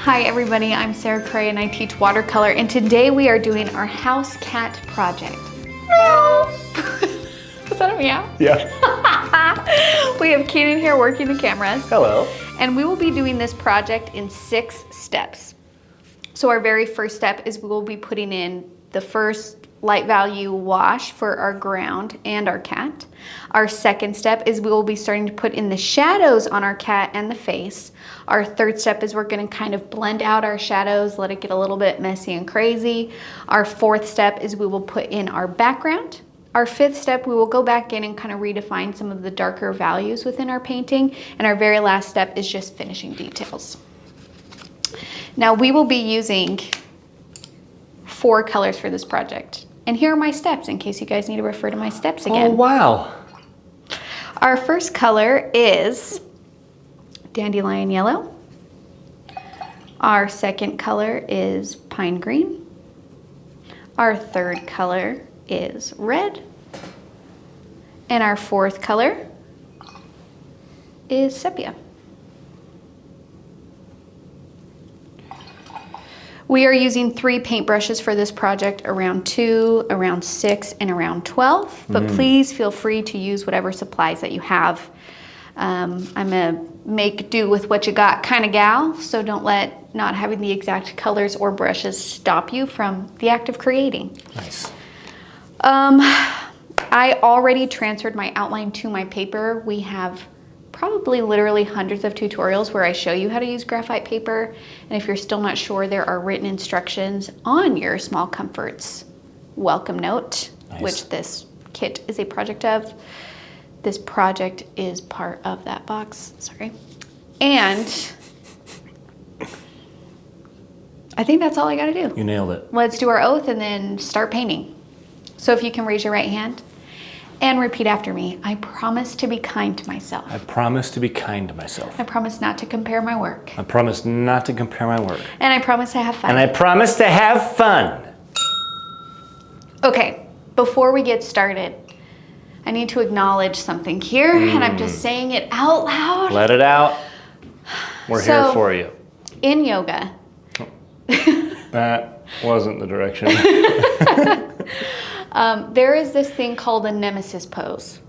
Hi everybody, I'm Sarah Cray and I teach watercolor, and today we are doing our house cat project. Is that a meow? Yeah. We have Keenan here working the cameras. Hello. And we will be doing this project in 6 steps. So our very first step is we will be putting in the first light value wash for our ground and our cat. Our second step is we will be starting to put in the shadows on our cat and the face. Our third step is we're going to kind of blend out our shadows, let it get a little bit messy and crazy. Our fourth step is we will put in our background. Our fifth step, we will go back in and kind of redefine some of the darker values within our painting. And our very last step is just finishing details. Now we will be using 4 colors for this project. And here are my steps in case you guys need to refer to my steps again. Oh, wow. Our first color is dandelion yellow. Our second color is pine green. Our third color is red. And our fourth color is sepia. We are using 3 paintbrushes for this project, around 2, around 6, and around 12, but please feel free to use whatever supplies that you have. I'm a make do with what you got kind of gal, so don't let not having the exact colors or brushes stop you from the act of creating. Nice. I already transferred my outline to my paper. We have probably literally hundreds of tutorials where I show you how to use graphite paper. And if you're still not sure, there are written instructions on your Small Comforts welcome note, Nice. which this kit is a project of. This project is part of that box, sorry. And I think that's all I gotta do. You nailed it. Let's do our oath and then start painting. So if you can raise your right hand and repeat after me. I promise to be kind to myself. I promise to be kind to myself. I promise not to compare my work. I promise not to compare my work. And I promise to have fun. And I promise to have fun. Okay, before we get started, I need to acknowledge something here, and I'm just saying it out loud. Let it out. We're here for you. In yoga. That wasn't the direction. There is this thing called a nemesis pose,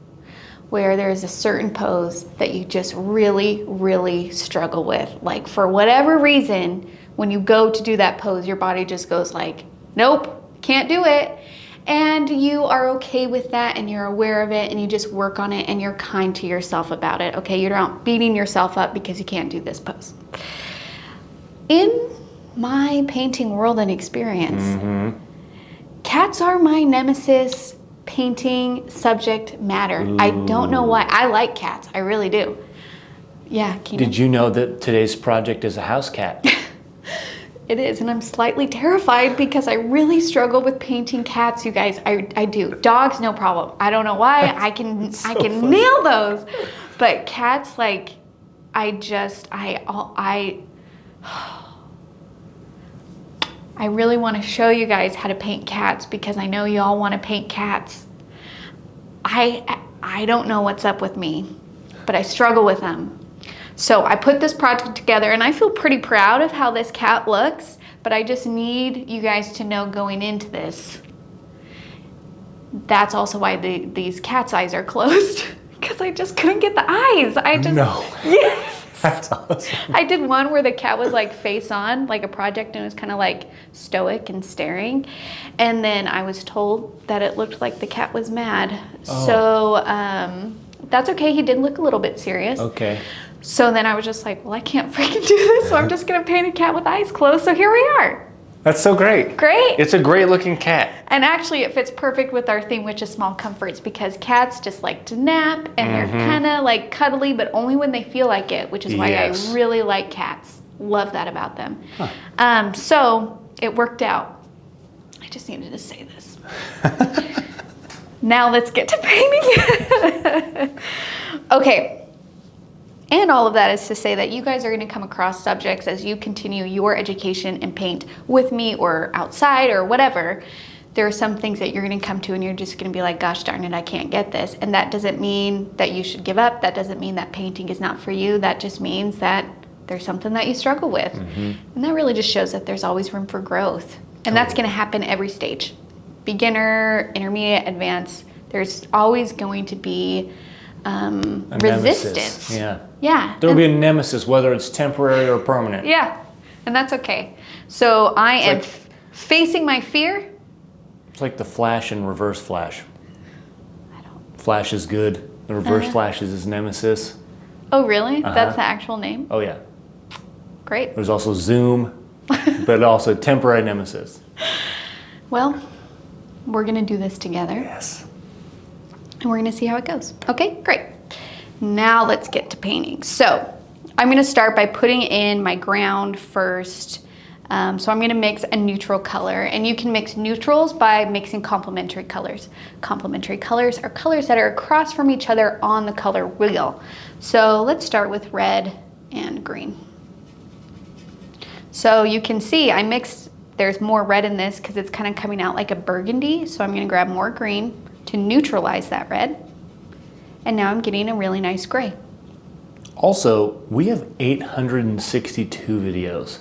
where there's a certain pose that you just really, really struggle with. Like, for whatever reason, when you go to do that pose, your body just goes like, nope, can't do it. And you are okay with that, and you're aware of it, and you just work on it, and you're kind to yourself about it, okay? You're not beating yourself up because you can't do this pose. In my painting world and experience, cats are my nemesis painting subject matter. Ooh. I don't know why. I like cats. I really do. Yeah, Keenan. Did you know that today's project is a house cat? It is, and I'm slightly terrified because I really struggle with painting cats, you guys. I do. Dogs, no problem. I don't know why. I can nail those. But cats, like, I really want to show you guys how to paint cats because I know you all want to paint cats. I don't know what's up with me, but I struggle with them. So I put this project together, and I feel pretty proud of how this cat looks, but I just need you guys to know going into this, that's also why these cat's eyes are closed, because I just couldn't get the eyes. No. Yes. That's awesome. I did one where the cat was like face on, like a project, and it was kind of like stoic and staring. And then I was told that it looked like the cat was mad. Oh. So that's okay. He did look a little bit serious. Okay. So then I was just like, well, I can't freaking do this, so I'm just gonna paint a cat with eyes closed. So here we are. That's so great. Great? It's a great looking cat. And actually it fits perfect with our theme, which is Small Comforts, because cats just like to nap, and they're kind of like cuddly, but only when they feel like it, which is why I really like cats. Love that about them. Huh. So it worked out. I just needed to say this. Now let's get to painting. Okay. And all of that is to say that you guys are going to come across subjects as you continue your education and paint with me or outside or whatever. There are some things that you're going to come to and you're just going to be like, gosh darn it, I can't get this. And that doesn't mean that you should give up. That doesn't mean that painting is not for you. That just means that there's something that you struggle with. And that really just shows that there's always room for growth. And that's going to happen every stage. Beginner, intermediate, advanced. There's always going to be resistance. Yeah. Yeah. There'll be a nemesis, whether it's temporary or permanent. Yeah. And that's okay. So I am facing my fear. It's like the Flash and Reverse Flash. Flash is good. The Reverse Flash is his nemesis. Oh, really? That's the actual name? Oh, yeah. Great. There's also Zoom, but also temporary nemesis. Well, we're going to do this together. Yes. And we're going to see how it goes. Okay, great. Now let's get to painting. So I'm going to start by putting in my ground first. So I'm going to mix a neutral color, and you can mix neutrals by mixing complementary colors. Complementary colors are colors that are across from each other on the color wheel. So let's start with red and green. So you can see I mixed, there's more red in this because it's kind of coming out like a burgundy. So I'm going to grab more green to neutralize that red. And now I'm getting a really nice gray. Also, we have 862 videos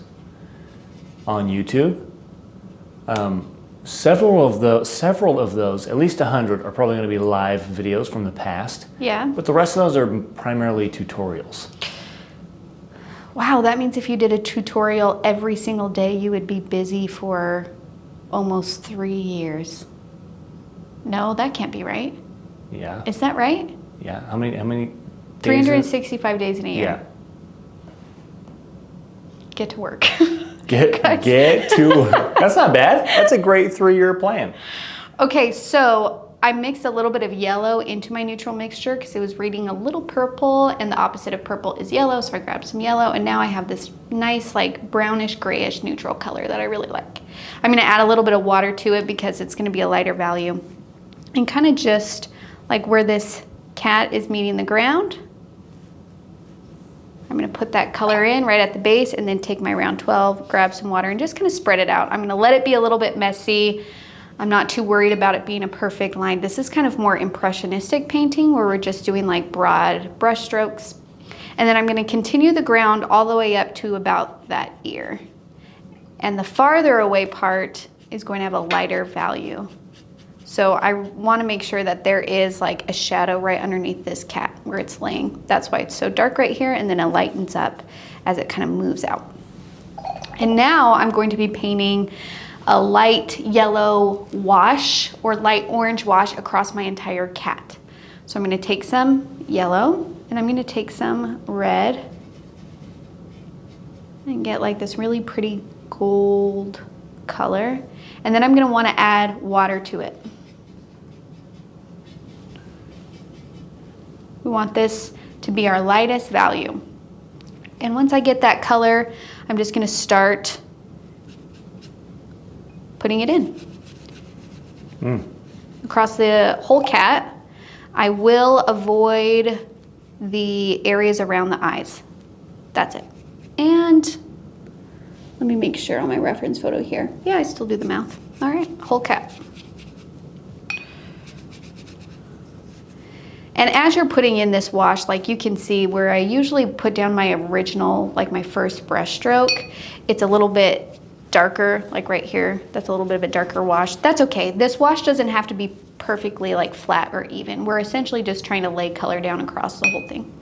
on YouTube. Several of those, at least 100, are probably going to be live videos from the past. Yeah. But the rest of those are primarily tutorials. Wow, that means if you did a tutorial every single day, you would be busy for almost 3 years. No, that can't be right. Yeah. Is that right? Yeah. How many days? 365 days in a year. Yeah. Get to work. Get to work. That's not bad. That's a great 3-year plan. Okay, so I mixed a little bit of yellow into my neutral mixture because it was reading a little purple, and the opposite of purple is yellow, so I grabbed some yellow, and now I have this nice like brownish grayish neutral color that I really like. I'm going to add a little bit of water to it because it's going to be a lighter value, and kind of just like where this cat is meeting the ground, I'm going to put that color in right at the base, and then take my round 12, grab some water, and just kind of spread it out. I'm going to let it be a little bit messy. I'm not too worried about it being a perfect line. This is kind of more impressionistic painting where we're just doing like broad brush strokes. And then I'm going to continue the ground all the way up to about that ear. And the farther away part is going to have a lighter value. So I want to make sure that there is like a shadow right underneath this cat where it's laying. That's why it's so dark right here, and then it lightens up as it kind of moves out. And now I'm going to be painting a light yellow wash or light orange wash across my entire cat. So I'm going to take some yellow, and I'm going to take some red and get like this really pretty gold color. And then I'm going to want to add water to it. We want this to be our lightest value. And once I get that color, I'm just going to start putting it in. Across the whole cat. I will avoid the areas around the eyes. That's it. And let me make sure on my reference photo here. Yeah, I still do the mouth. All right, whole cat. And as you're putting in this wash, like you can see where I usually put down my original, like my first brush stroke, it's a little bit darker, like right here. That's a little bit of a darker wash. That's okay. This wash doesn't have to be perfectly like flat or even. We're essentially just trying to lay color down across the whole thing.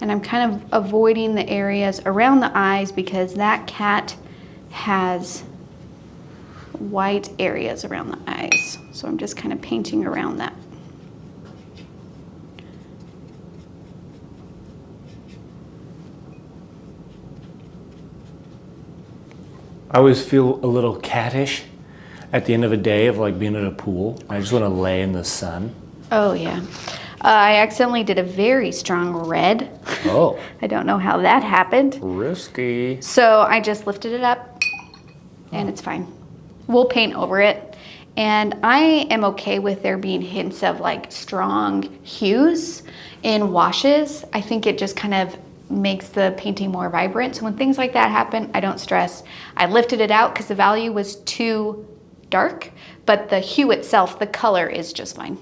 And I'm kind of avoiding the areas around the eyes because that cat has white areas around the eyes. So I'm just kind of painting around that. I always feel a little cattish at the end of a day of like being at a pool. I just want to lay in the sun. Oh yeah. I accidentally did a very strong red. Oh. I don't know how that happened. Risky. So I just lifted it up and it's fine. We'll paint over it. And I am okay with there being hints of like strong hues in washes. I think it just kind of makes the painting more vibrant. So when things like that happen, I don't stress. I lifted it out because the value was too dark, but the hue itself, the color is just fine.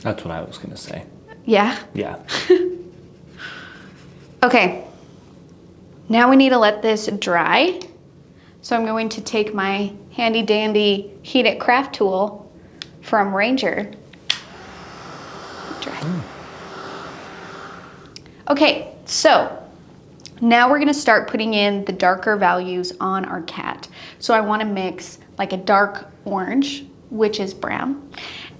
That's what I was gonna say. Yeah? Yeah. Okay. Now we need to let this dry. So I'm going to take my handy dandy Heat It Craft tool from Ranger. Dry. Okay, so now we're gonna start putting in the darker values on our cat. So I wanna mix like a dark orange, which is brown.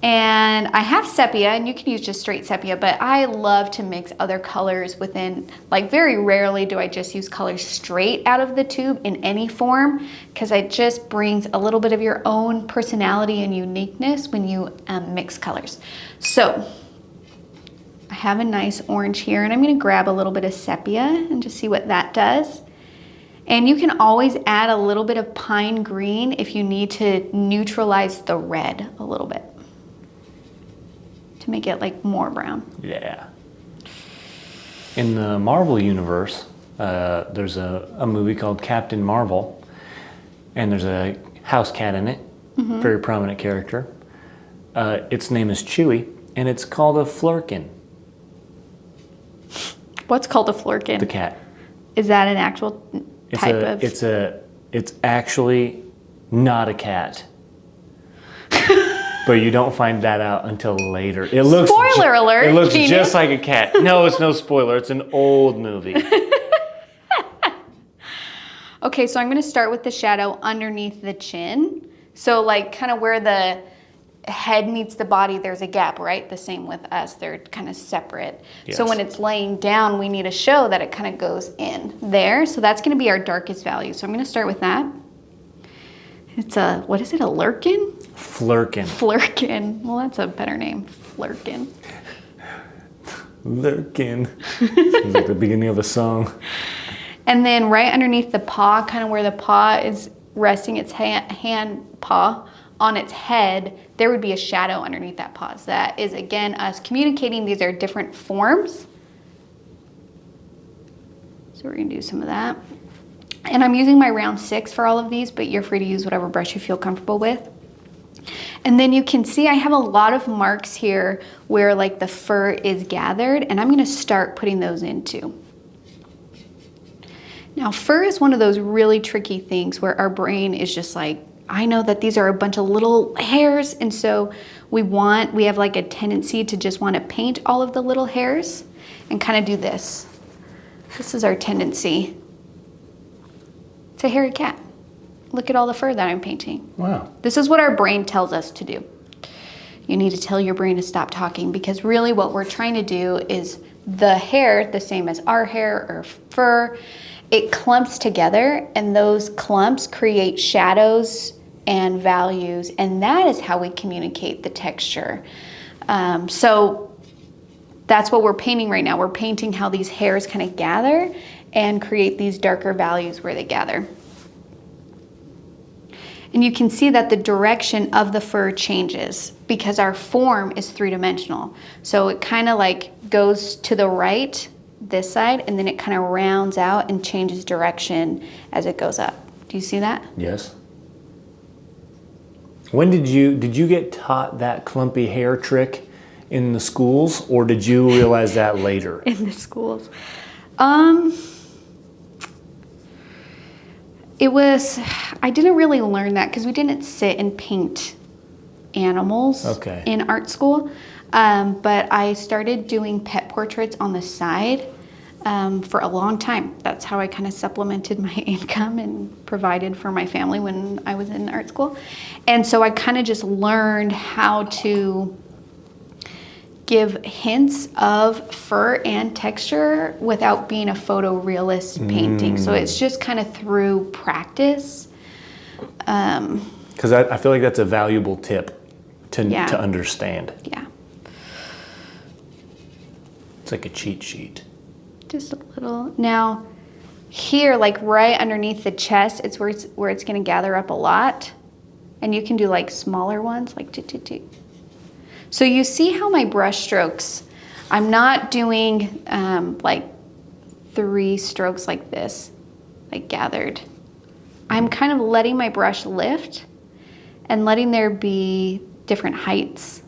And I have sepia, and you can use just straight sepia, but I love to mix other colors within, like very rarely do I just use colors straight out of the tube in any form, because it just brings a little bit of your own personality and uniqueness when you mix colors. So I have a nice orange here, and I'm gonna grab a little bit of sepia and just see what that does. And you can always add a little bit of pine green if you need to neutralize the red a little bit, to make it like more brown. Yeah. In the Marvel universe, there's a movie called Captain Marvel, and there's a house cat in it, very prominent character. Its name is Chewie, and it's called a flurkin. What's called a flurkin? The cat. Is that an actual type of? It's actually not a cat. But you don't find that out until later. It looks Spoiler alert! It looks Genius. just like a cat. No, it's no spoiler. It's an old movie. Okay, so I'm gonna start with the shadow underneath the chin. So like kind of where the head meets the body, there's a gap, right? The same with us, they're kind of separate. Yes. So when it's laying down, we need to show that it kind of goes in there. So that's gonna be our darkest value. So I'm gonna start with that. It's a, what is it, a lurkin? Flurkin. Flurkin. Well, that's a better name. Flurkin. Lurkin. Sounds like the beginning of a song. And then right underneath the paw, kind of where the paw is resting its paw on its head, there would be a shadow underneath that paw. So that is, again, us communicating these are different forms. So we're gonna do some of that. And I'm using my round 6 for all of these, but you're free to use whatever brush you feel comfortable with. And then you can see I have a lot of marks here where like the fur is gathered, and I'm gonna start putting those in too. Now, fur is one of those really tricky things where our brain is just like, I know that these are a bunch of little hairs, and so we have like a tendency to just want to paint all of the little hairs and kind of do this. This is our tendency. It's a hairy cat. Look at all the fur that I'm painting. Wow. This is what our brain tells us to do. You need to tell your brain to stop talking, because really what we're trying to do is the hair, the same as our hair or fur, it clumps together, and those clumps create shadows and values, and that is how we communicate the texture. So that's what we're painting right now. We're painting how these hairs kind of gather and create these darker values where they gather. And you can see that the direction of the fur changes because our form is 3-dimensional. So it kind of like goes to the right, this side, and then it kind of rounds out and changes direction as it goes up. Do you see that? Yes. When did you get taught that clumpy hair trick in the schools, or did you realize that later? In the schools. I didn't really learn that because we didn't sit and paint animals in art school. But I started doing pet portraits on the side for a long time. That's how I kind of supplemented my income and provided for my family when I was in art school. And so I kind of just learned how to give hints of fur and texture without being a photorealist painting. So it's just kind of through practice. Because I feel like that's a valuable tip to understand. Yeah. It's like a cheat sheet. Just a little. Now, here, like right underneath the chest, it's where it's going to gather up a lot. And you can do like smaller ones, like toot. So you see how my brush strokes, I'm not doing like 3 strokes like this, like gathered. I'm kind of letting my brush lift and letting there be different heights.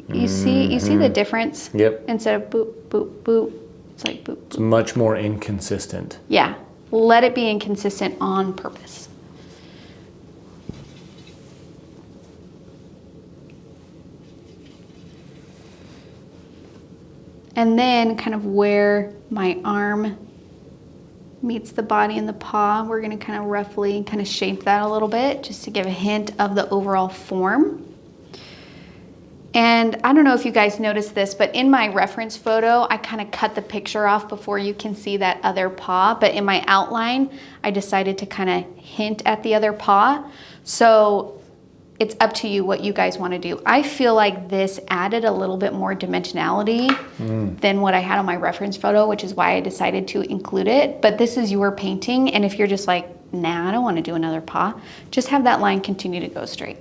You see the difference? Yep. Instead of boop, boop, boop, it's like boop, boop. It's much more inconsistent. Yeah, let it be inconsistent on purpose. And then kind of where my arm meets the body and the paw, we're gonna kind of roughly kind of shape that a little bit just to give a hint of the overall form. And I don't know if you guys noticed this, but in my reference photo, I kind of cut the picture off before you can see that other paw. But in my outline, I decided to kind of hint at the other paw. So it's up to you what you guys want to do. I feel like this added a little bit more dimensionality than what I had on my reference photo, which is why I decided to include it. But this is your painting. And if you're just like, nah, I don't want to do another paw, just have that line continue to go straight.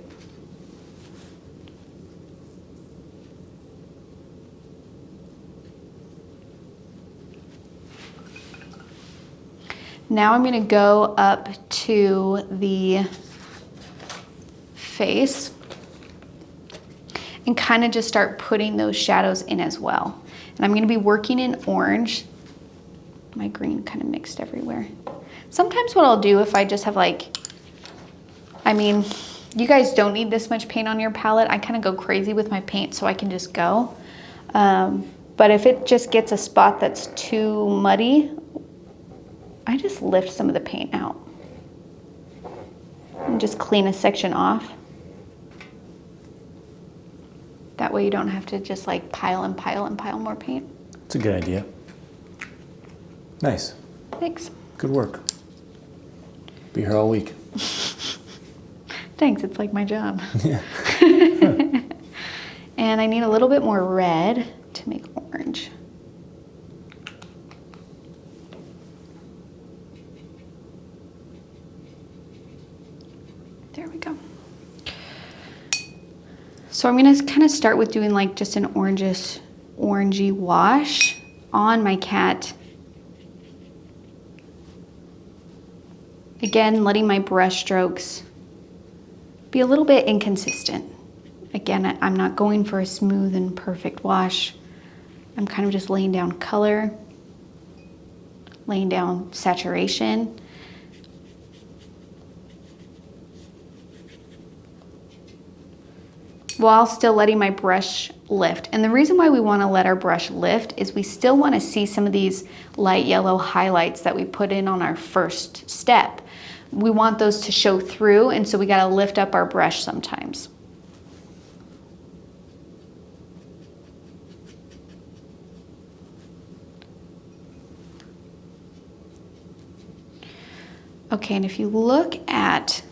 Now I'm going to go up to the face and kind of just start putting those shadows in as well. And I'm going to be working in orange. My green kind of mixed everywhere. Sometimes what I'll do if I just have like, I mean, you guys don't need this much paint on your palette. I kind of go crazy with my paint so I can just go. But if it just gets a spot that's too muddy, I just lift some of the paint out and just clean a section off. That way you don't have to just like pile and pile and pile more paint. It's a good idea. Nice. Thanks. Good work. Be here all week. Thanks, it's like my job. Yeah. And I need a little bit more red to make orange. There we go. So I'm gonna kind of start with doing like just an orangey wash on my cat. Again, letting my brush strokes be a little bit inconsistent. Again, I'm not going for a smooth and perfect wash. I'm kind of just laying down color, laying down saturation. While still letting my brush lift. And the reason why we want to let our brush lift is we still want to see some of these light yellow highlights that we put in on our first step. We want those to show through, and so we got to lift up our brush sometimes. Okay, and if you look at,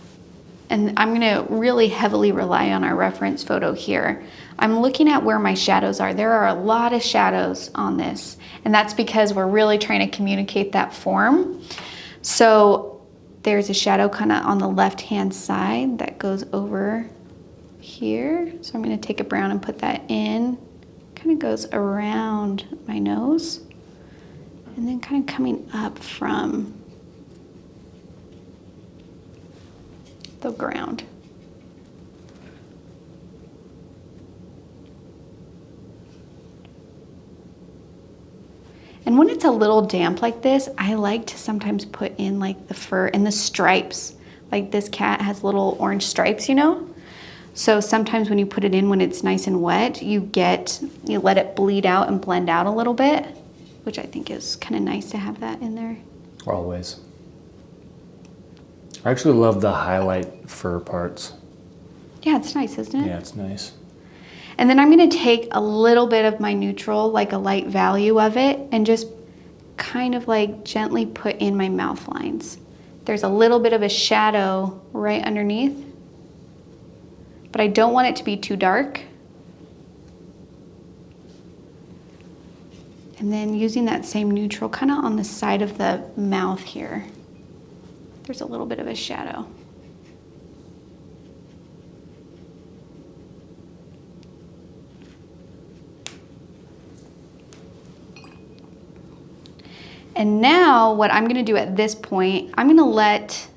and I'm gonna really heavily rely on our reference photo here. I'm looking at where my shadows are. There are a lot of shadows on this, and that's because we're really trying to communicate that form. So there's a shadow kind of on the left-hand side that goes over here. So I'm gonna take a brown and put that in. Kind of goes around my nose, and then kind of coming up from the ground. And when it's a little damp like this, I like to sometimes put in like the fur and the stripes. Like this cat has little orange stripes, you know? So sometimes when you put it in when it's nice and wet, you let it bleed out and blend out a little bit, which I think is kind of nice to have that in there. Always. I actually love the highlight fur parts. Yeah, it's nice, isn't it? Yeah, it's nice. And then I'm gonna take a little bit of my neutral, like a light value of it, and just kind of like gently put in my mouth lines. There's a little bit of a shadow right underneath, but I don't want it to be too dark. And then using that same neutral kind of on the side of the mouth here. There's a little bit of a shadow. And now what I'm gonna do at this point, I'm gonna let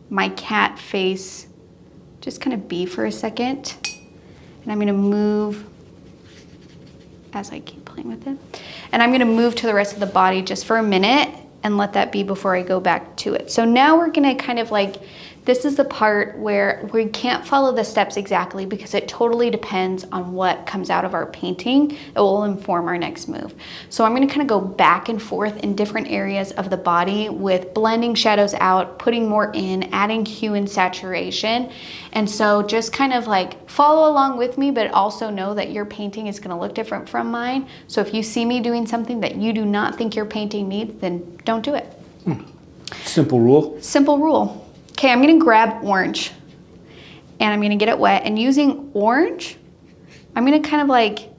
my cat face just kind of be for a second. And I'm gonna move as I keep playing with it. And I'm gonna move to the rest of the body just for a minute and let that be before I go back to it. So now we're gonna kind of like, this is the part where we can't follow the steps exactly because it totally depends on what comes out of our painting. It will inform our next move. So I'm gonna kind of go back and forth in different areas of the body with blending shadows out, putting more in, adding hue and saturation. And so just kind of like follow along with me, but also know that your painting is gonna look different from mine. So if you see me doing something that you do not think your painting needs, then don't do it. Simple rule. Simple rule. Okay, I'm gonna grab orange and I'm gonna get it wet, and using orange, I'm gonna kind of like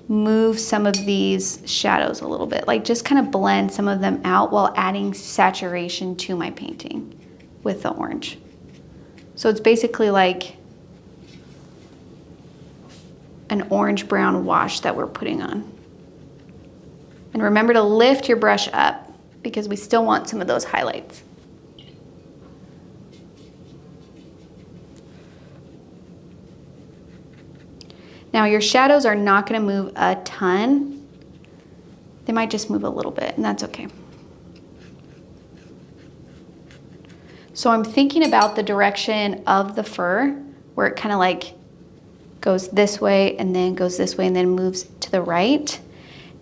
move some of these shadows a little bit, like just kind of blend some of them out while adding saturation to my painting with the orange. So it's basically like an orange brown wash that we're putting on. And remember to lift your brush up because we still want some of those highlights. Now your shadows are not gonna move a ton. They might just move a little bit, and that's okay. So I'm thinking about the direction of the fur, where it kind of like goes this way and then goes this way and then moves to the right.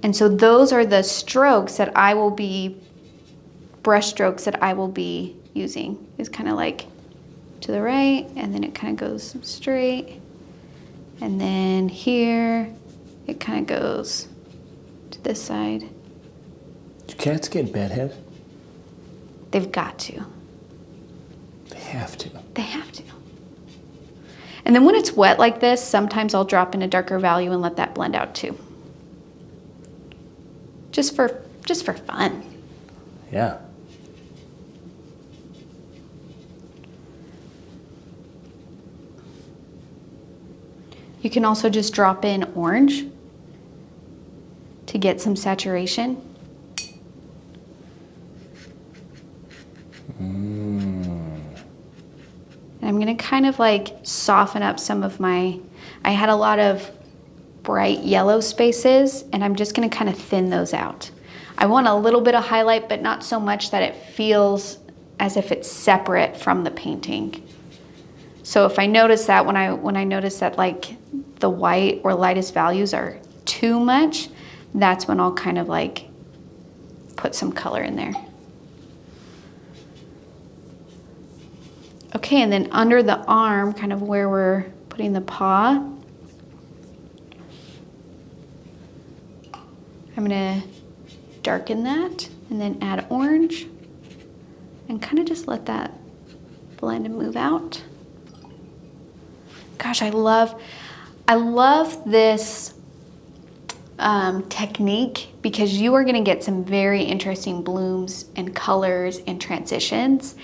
And so those are the strokes that I will be, brush strokes that I will be using. It's kind of like to the right, and then it kind of goes straight. And then here, it kind of goes to this side. Do cats get bedhead? They've got to. They have to. They have to. And then when it's wet like this, sometimes I'll drop in a darker value and let that blend out too. Just for fun. Yeah. You can also just drop in orange to get some saturation. And I'm gonna kind of like soften up some of my, I had a lot of bright yellow spaces, and I'm just gonna kind of thin those out. I want a little bit of highlight, but not so much that it feels as if it's separate from the painting. So if I notice that, when I notice that like the white or lightest values are too much, that's when I'll kind of like put some color in there. Okay, and then under the arm, kind of where we're putting the paw, I'm gonna darken that and then add orange and kind of just let that blend and move out. Gosh, I love this technique because you are gonna get some very interesting blooms and colors and transitions,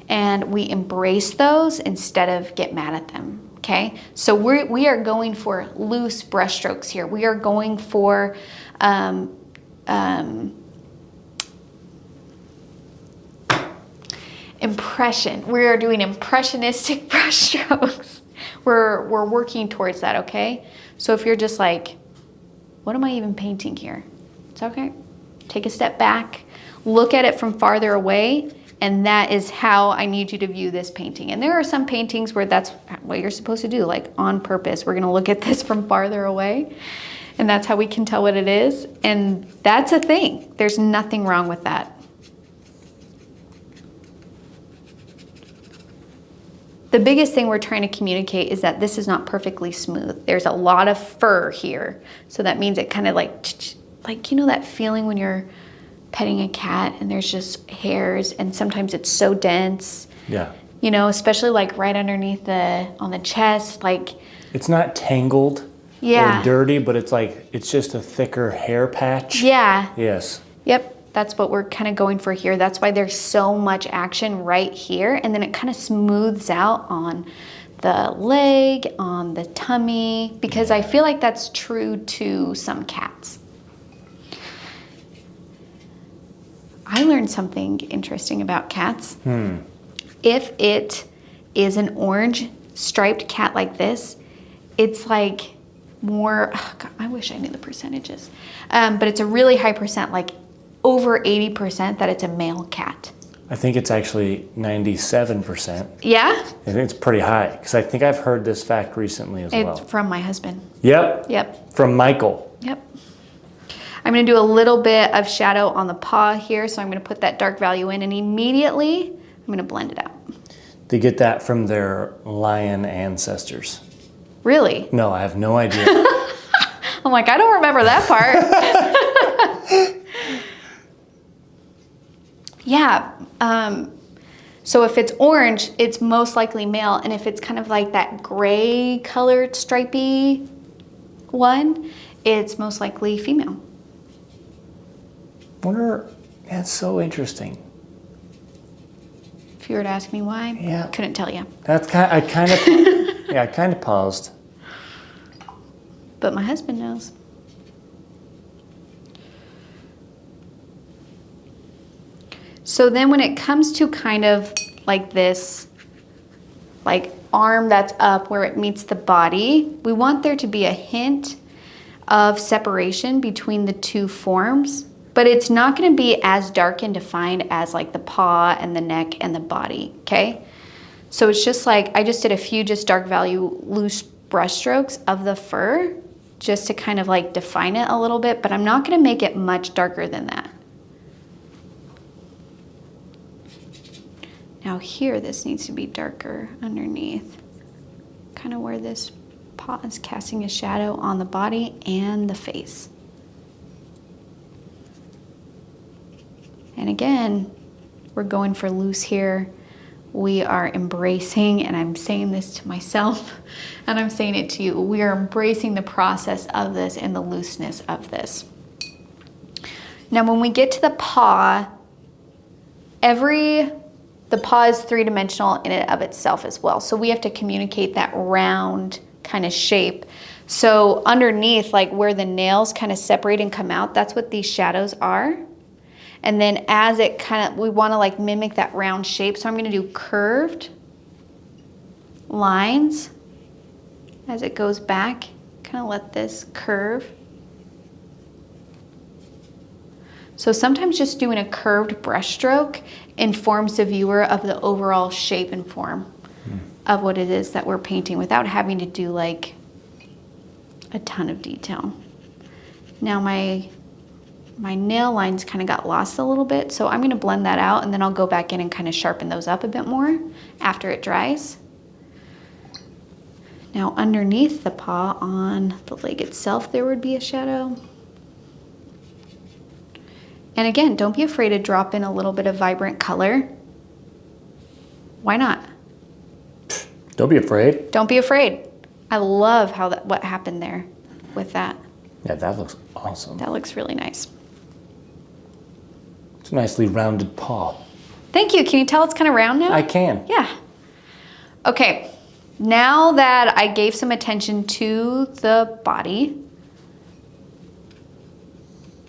and we embrace those instead of get mad at them, okay? So we are going for loose brush strokes here. We are going for impression. We are doing impressionistic brush strokes. We're working towards that, okay? So if you're just like, what am I even painting here? It's okay. Take a step back, look at it from farther away, and that is how I need you to view this painting. And there are some paintings where that's what you're supposed to do, like on purpose. We're gonna look at this from farther away, and that's how we can tell what it is. And that's a thing. There's nothing wrong with that. The biggest thing we're trying to communicate is that this is not perfectly smooth. There's a lot of fur here. So that means it kind of like, you know that feeling when you're petting a cat and there's just hairs and sometimes it's so dense. Yeah. You know, especially like right underneath on the chest, like. It's not tangled or dirty, but it's like, it's just a thicker hair patch. Yeah. Yes. Yep. That's what we're kind of going for here. That's why there's so much action right here. And then it kind of smooths out on the leg, on the tummy, because I feel like that's true to some cats. I learned something interesting about cats. If it is an orange striped cat like this, it's like more, oh God, I wish I knew the percentages, but it's a really high percent, like over 80% that it's a male cat. I think it's actually 97%. Yeah? I think it's pretty high because I think I've heard this fact recently as well. It's from my husband. Yep. Yep. From Michael. Yep. I'm going to do a little bit of shadow on the paw here, so I'm going to put that dark value in, and immediately I'm going to blend it out. They get that from their lion ancestors. Really? No, I have no idea. I'm like, I don't remember that part. Yeah. So if it's orange, it's most likely male, and if it's kind of like that gray colored stripy one, it's most likely female. Wonder, that's so interesting. If you were to ask me why, yeah, couldn't tell you. That's I kind of paused. But my husband knows. So then when it comes to kind of like this, like arm that's up where it meets the body, we want there to be a hint of separation between the two forms, but it's not going to be as dark and defined as like the paw and the neck and the body, okay? So it's just like, I just did a few just dark value loose brush strokes of the fur just to kind of like define it a little bit, but I'm not going to make it much darker than that. Now here, this needs to be darker underneath, kind of where this paw is casting a shadow on the body and the face. And again, we're going for loose here. We are embracing, and I'm saying this to myself, and I'm saying it to you, we are embracing the process of this and the looseness of this. Now when we get to the paw, the paw is three-dimensional in and of itself as well. So we have to communicate that round kind of shape. So underneath, like where the nails kind of separate and come out, that's what these shadows are. And then as it kind of, we want to like mimic that round shape. So I'm going to do curved lines as it goes back. Kind of let this curve. So sometimes just doing a curved brush stroke informs the viewer of the overall shape and form of what it is that we're painting without having to do like a ton of detail. Now my nail lines kind of got lost a little bit, so I'm going to blend that out, and then I'll go back in and kind of sharpen those up a bit more after it dries. Now underneath the paw on the leg itself, there would be a shadow. And again, don't be afraid to drop in a little bit of vibrant color. Why not? Don't be afraid. Don't be afraid. I love how what happened there with that. Yeah, that looks awesome. That looks really nice. It's a nicely rounded paw. Thank you. Can you tell it's kind of round now? I can. Yeah. Okay. Now that I gave some attention to the body,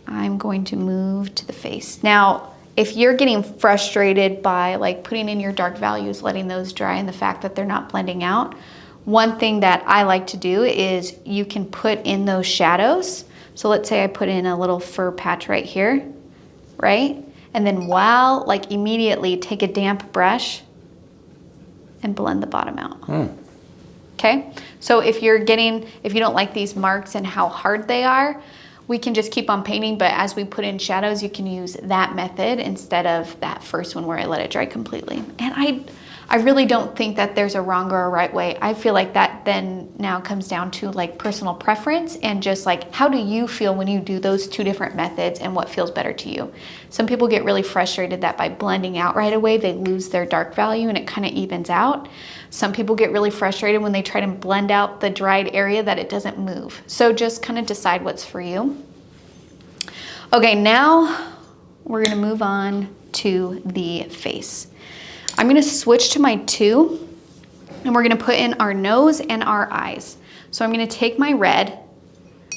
I'm going to move to the face. Now, if you're getting frustrated by like putting in your dark values, letting those dry, and the fact that they're not blending out, one thing that I like to do is you can put in those shadows. So let's say I put in a little fur patch right here, right? And then like immediately take a damp brush and blend the bottom out. Okay? So if you don't like these marks and how hard they are, we can just keep on painting, but as we put in shadows, you can use that method instead of that first one where I let it dry completely. And I really don't think that there's a wrong or a right way. I feel like that then now comes down to like personal preference and just like, how do you feel when you do those two different methods and what feels better to you? Some people get really frustrated that by blending out right away, they lose their dark value and it kind of evens out. Some people get really frustrated when they try to blend out the dried area that it doesn't move. So just kind of decide what's for you. Okay, now we're gonna move on to the face. I'm gonna switch to my 2, and we're gonna put in our nose and our eyes. So I'm gonna take my red,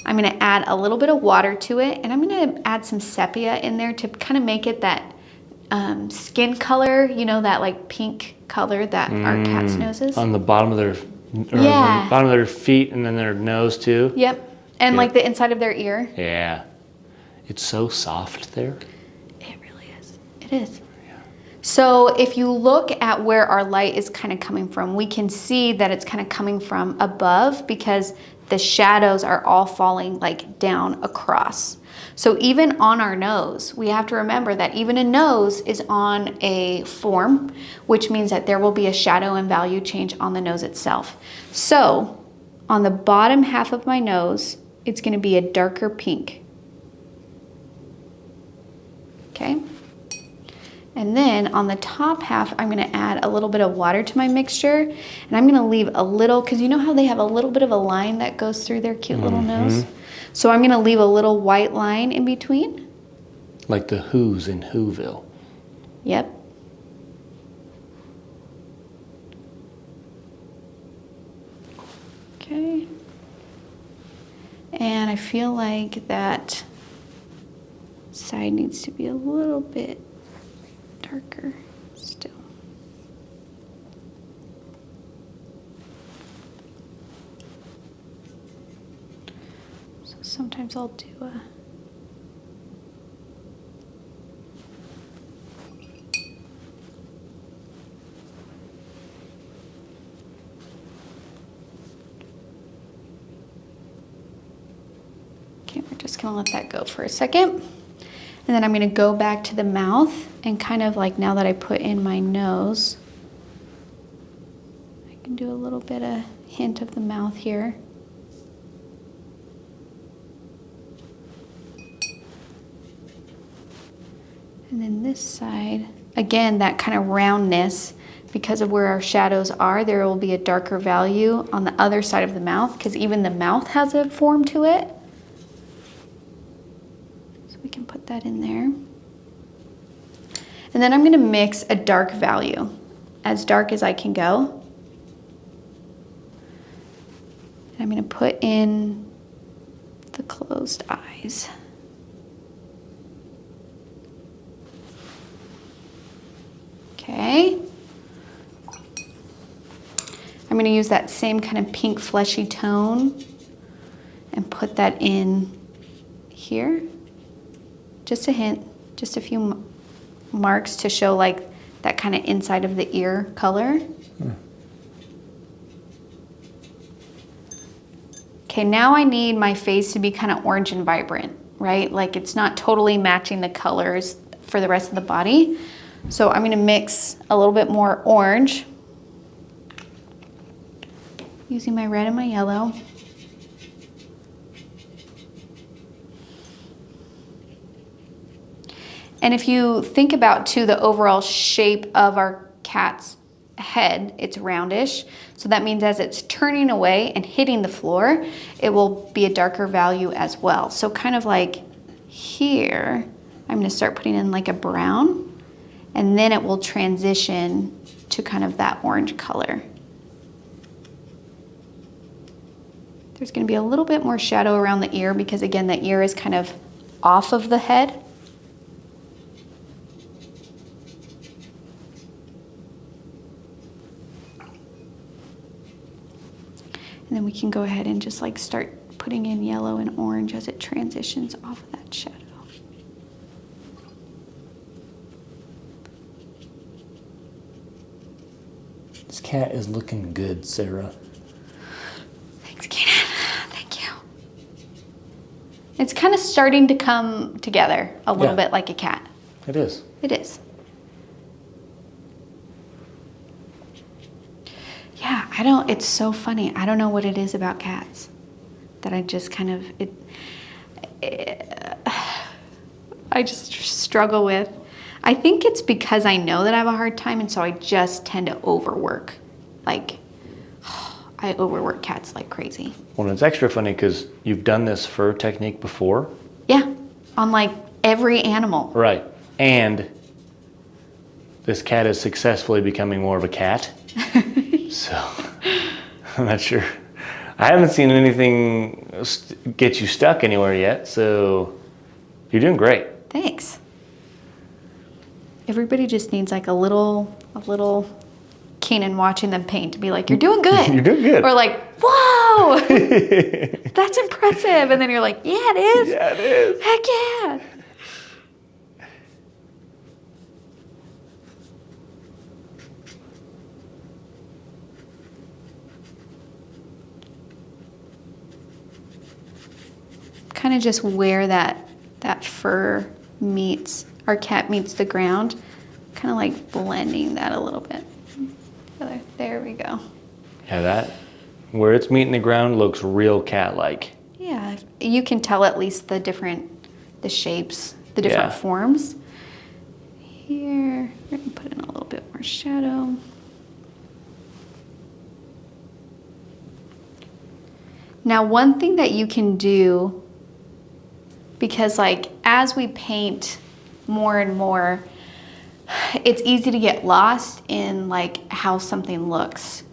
I'm gonna add a little bit of water to it, and I'm gonna add some sepia in there to kind of make it that skin color, you know, that like pink color that our cat's nose is. On the bottom of their Or Yeah. the bottom of their feet and then their nose too. Yep. And Yeah. like the inside of their ear. Yeah. It's so soft there. It really is. It is. So if you look at where our light is kind of coming from, we can see that it's kind of coming from above because the shadows are all falling like down across. So even on our nose, we have to remember that even a nose is on a form, which means that there will be a shadow and value change on the nose itself. So on the bottom half of my nose, it's going to be a darker pink. Okay. And then on the top half, I'm gonna add a little bit of water to my mixture. And I'm gonna leave a little, because you know how they have a little bit of a line that goes through their cute little nose? So I'm gonna leave a little white line in between. Like the Who's in Whoville. Yep. Okay. And I feel like that side needs to be a little bit darker still. So sometimes I'll do a okay, we're just gonna let that go for a second. And then I'm gonna go back to the mouth and kind of like now that I put in my nose, I can do a little bit of hint of the mouth here. And then this side, again, that kind of roundness, because of where our shadows are, there will be a darker value on the other side of the mouth because even the mouth has a form to it. We can put that in there. And then I'm gonna mix a dark value, as dark as I can go. And I'm gonna put in the closed eyes. Okay. I'm gonna use that same kind of pink fleshy tone and put that in here. Just a hint, just a few marks to show like that kind of inside of the ear color. Okay, now I need my face to be kind of orange and vibrant, right? Like it's not totally matching the colors for the rest of the body. So I'm gonna mix a little bit more orange using my red and my yellow. And if you think about too the overall shape of our cat's head, it's roundish. So that means as it's turning away and hitting the floor, it will be a darker value as well. So kind of like here, I'm gonna start putting in like a brown, and then it will transition to kind of that orange color. There's gonna be a little bit more shadow around the ear because again, the ear is kind of off of the head. And then we can go ahead and just like start putting in yellow and orange as it transitions off of that shadow. This cat is looking good, Sarah. Thanks, Keenan. Thank you. It's kind of starting to come together a little bit like a cat. It is. It is. Yeah, it's so funny. I don't know what it is about cats that I just kind of, I just struggle with. I think it's because I know that I have a hard time and so I just tend to overwork. Like, I overwork cats like crazy. Well, it's extra funny because you've done this fur technique before. Yeah, on like every animal. Right, and this cat is successfully becoming more of a cat. So, I'm not sure. I haven't seen anything get you stuck anywhere yet, so you're doing great. Thanks. Everybody just needs like a little Keenan watching them paint to be like, you're doing good. You're doing good. Or like, whoa, that's impressive. And then you're like, yeah, it is. Yeah, it is. Heck yeah. Kind of just where that fur meets, our cat meets the ground, kind of like blending that a little bit. There we go. Yeah, that, where it's meeting the ground looks real cat-like. Yeah, you can tell at least the shapes, the different forms. Here, we're gonna put in a little bit more shadow. Now, one thing that you can do, because like as we paint more and more, it's easy to get lost in like how something looks.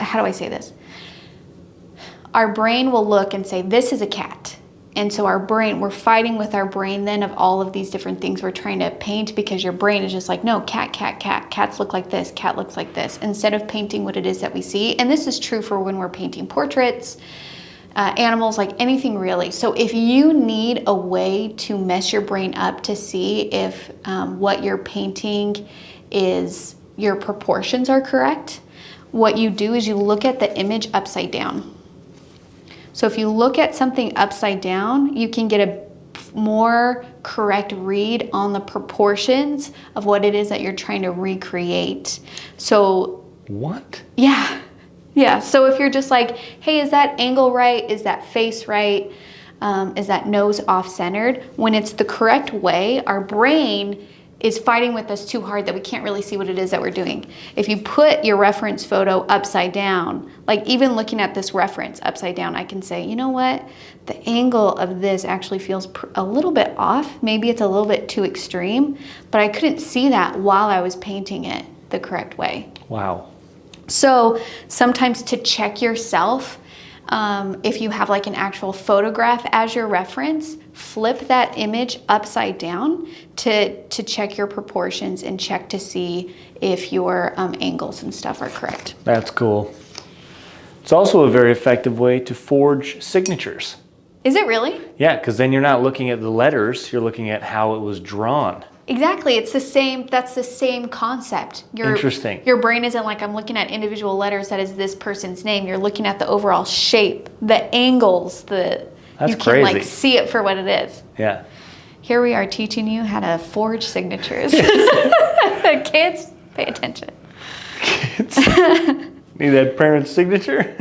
How do I say this? Our brain will look and say, this is a cat. And so we're fighting with our brain then of all of these different things we're trying to paint, because your brain is just like, no, cat, cat, cat. Cats look like this, cat looks like this, instead of painting what it is that we see. And this is true for when we're painting portraits, animals, like anything really. So if you need a way to mess your brain up to see if what you're painting is, your proportions are correct, what you do is you look at the image upside down. So if you look at something upside down, you can get a more correct read on the proportions of what it is that you're trying to recreate. So what? Yeah. Yeah, so if you're just like, hey, is that angle right? Is that face right? Is that nose off-centered? When it's the correct way, our brain is fighting with us too hard that we can't really see what it is that we're doing. If you put your reference photo upside down, like even looking at this reference upside down, I can say, you know what? The angle of this actually feels a little bit off. Maybe it's a little bit too extreme, but I couldn't see that while I was painting it the correct way. Wow. So sometimes to check yourself, if you have like an actual photograph as your reference, flip that image upside down to check your proportions and check to see if your angles and stuff are correct. That's cool. It's also a very effective way to forge signatures. Is it really? Yeah, because then you're not looking at the letters, you're looking at how it was drawn. Exactly, it's the same, that's the same concept. Interesting. Your brain isn't like, I'm looking at individual letters that is this person's name. You're looking at the overall shape, the angles, you can crazy. like see it for what it is. Yeah. Here we are teaching you how to forge signatures. Kids, pay attention. Kids. Need that parent's signature?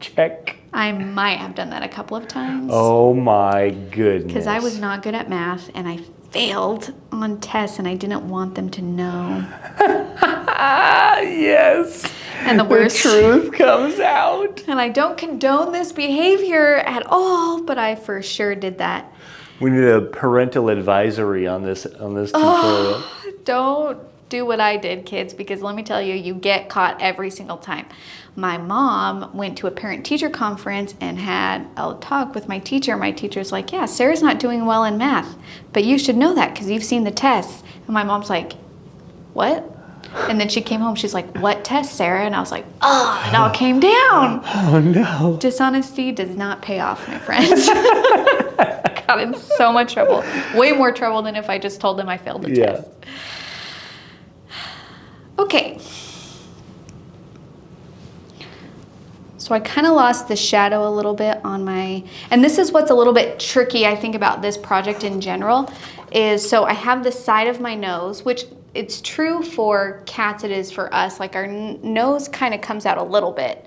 Check. I might have done that a couple of times. Oh my goodness. Because I was not good at math and I failed on tests and I didn't want them to know. Yes. And the worst. The truth comes out. And I don't condone this behavior at all, but I for sure did that. We need a parental advisory on this tutorial. Oh, don't do what I did, kids, because let me tell you, you get caught every single time. My mom went to a parent-teacher conference and had a talk with my teacher. My teacher's like, yeah, Sarah's not doing well in math, but you should know that because you've seen the tests. And my mom's like, what? And then she came home, she's like, what test, Sarah? And I was like, oh, it all came down. Oh no. Dishonesty does not pay off, my friends. Got in so much trouble. Way more trouble than if I just told them I failed the test. Okay. So I kind of lost the shadow a little bit on my, and this is what's a little bit tricky, I think, about this project in general, is so I have the side of my nose, which it's true for cats, it is for us, like our nose kind of comes out a little bit.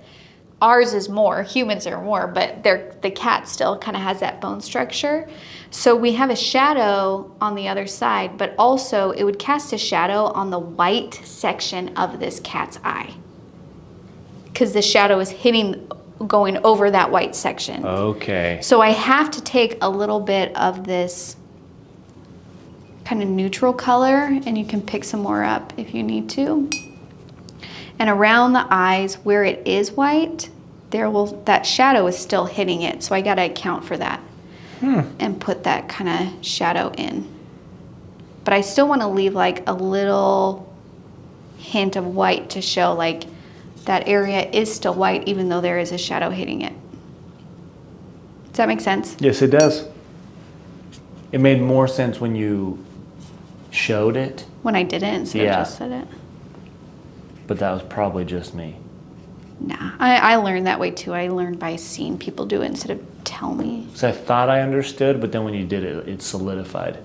Ours is more, humans are more, but the cat still kind of has that bone structure. So we have a shadow on the other side, but also it would cast a shadow on the white section of this cat's eye, because the shadow is going over that white section. Okay. So I have to take a little bit of this kind of neutral color, and you can pick some more up if you need to. And around the eyes where it is white, that shadow is still hitting it. So I gotta account for that and put that kind of shadow in. But I still wanna leave like a little hint of white to show like that area is still white even though there is a shadow hitting it. Does that make sense? Yes, it does. It made more sense when you showed it. When I didn't instead of just said it. But that was probably just me. Nah, I learned that way too. I learned by seeing people do it instead of tell me. So I thought I understood, but then when you did it, it solidified.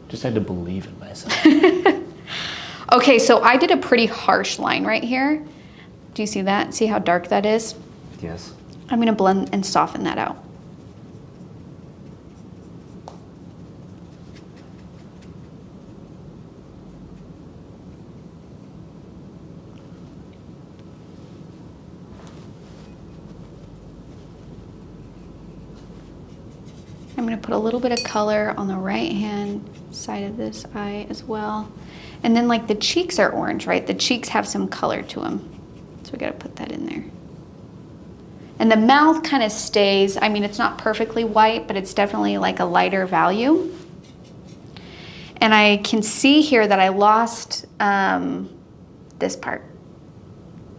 Just had to believe in myself. Okay, so I did a pretty harsh line right here. Do you see that? See how dark that is? Yes. I'm gonna blend and soften that out. I'm gonna put a little bit of color on the right hand side of this eye as well. And then like the cheeks are orange, right? The cheeks have some color to them. So we gotta put that in there. And the mouth kind of stays, I mean, it's not perfectly white, but it's definitely like a lighter value. And I can see here that I lost this part.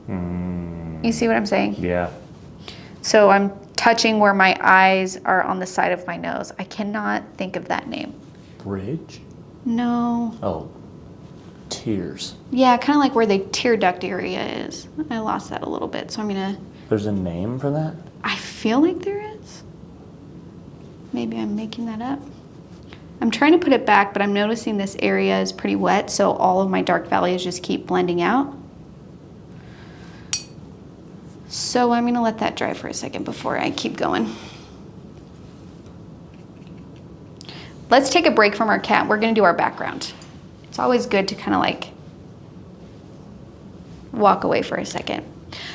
You see what I'm saying? Yeah. So I'm touching where my eyes are on the side of my nose. I cannot think of that name. Bridge? No. Oh, tears. Yeah, kind of like where the tear duct area is. I lost that a little bit, so I'm gonna... There's a name for that? I feel like there is. Maybe I'm making that up. I'm trying to put it back, but I'm noticing this area is pretty wet, so all of my dark values just keep blending out. So I'm gonna let that dry for a second before I keep going. Let's take a break from our cat. We're gonna do our background. It's always good to kind of like walk away for a second.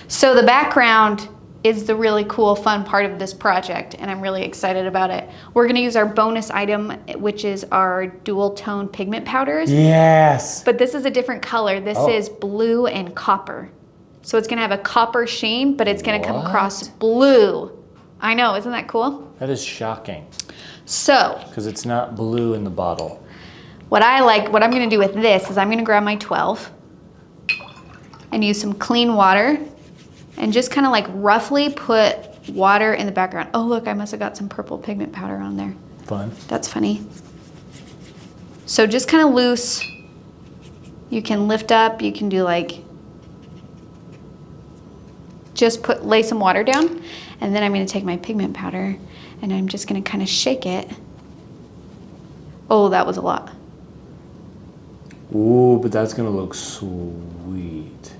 So the background is the really cool, fun part of this project, and I'm really excited about it. We're gonna use our bonus item, which is our dual tone pigment powders. Yes. But this is a different color. This is blue and copper. So it's gonna have a copper sheen, but it's gonna come across blue. I know, isn't that cool? That is shocking. So. Because it's not blue in the bottle. What I'm gonna do with this is I'm gonna grab my 12 and use some clean water and just kind of like roughly put water in the background. Oh look, I must have got some purple pigment powder on there. Fun. That's funny. So just kind of loose. You can lift up, you can do like, just lay some water down, and then I'm gonna take my pigment powder and I'm just gonna kind of shake it. Oh, that was a lot. Ooh, but that's gonna look sweet.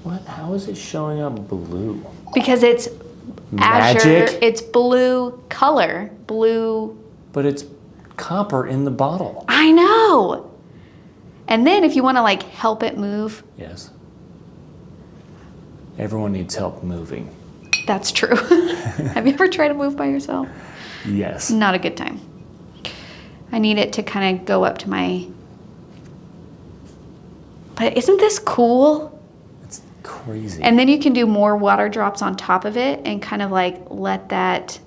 What? How is it showing up blue? Because it's Magic? azure, it's blue color, blue. But it's copper in the bottle. I know. And then if you wanna like help it move. Yes. Everyone needs help moving. That's true. Have you ever tried to move by yourself? Yes. Not a good time. I need it to kind of go up to my... But isn't this cool? It's crazy. And then you can do more water drops on top of it and kind of like let that...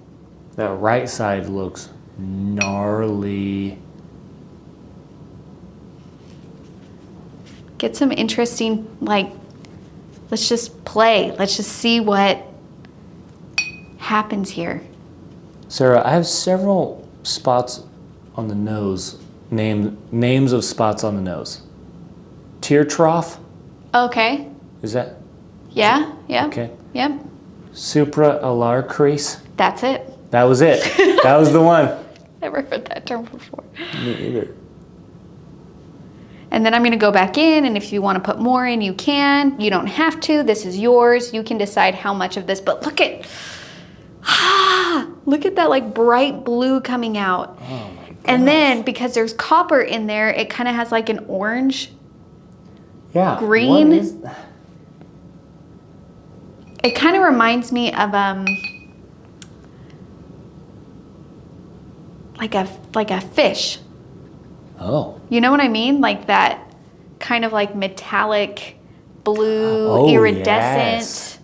That right side looks gnarly. Get some interesting, like, let's just play. Let's just see what happens here. Sarah, I have several spots on the nose, names of spots on the nose. Tear trough? Okay. Is that? Yeah, yeah. Okay. Yep. Supraalar crease? That's it. That was it. That was the one. Never heard that term before. Me either. And then I'm gonna go back in, and if you wanna put more in, you can. You don't have to, this is yours. You can decide how much of this, but look at that like bright blue coming out. Oh my gosh. And then because there's copper in there, it kind of has like an orange, green. What is that? It kind of reminds me of like a fish. Oh. You know what I mean? Like that kind of like metallic blue, Oh, iridescent. yes.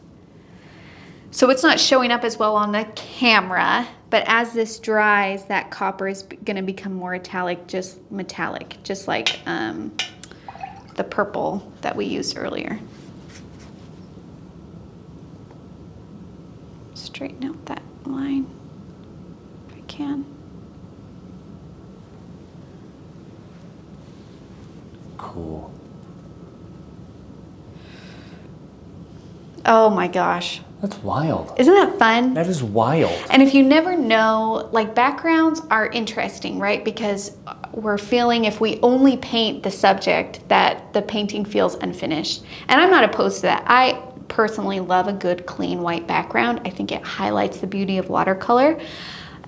So it's not showing up as well on the camera, but as this dries, that copper is going to become more metallic, just like the purple that we used earlier. Straighten out that line if I can. Cool. Oh my gosh. That's wild. Isn't that fun? That is wild. And if you never know, like backgrounds are interesting, right? Because we're feeling if we only paint the subject that the painting feels unfinished. And I'm not opposed to that. I personally love a good clean white background. I think it highlights the beauty of watercolor.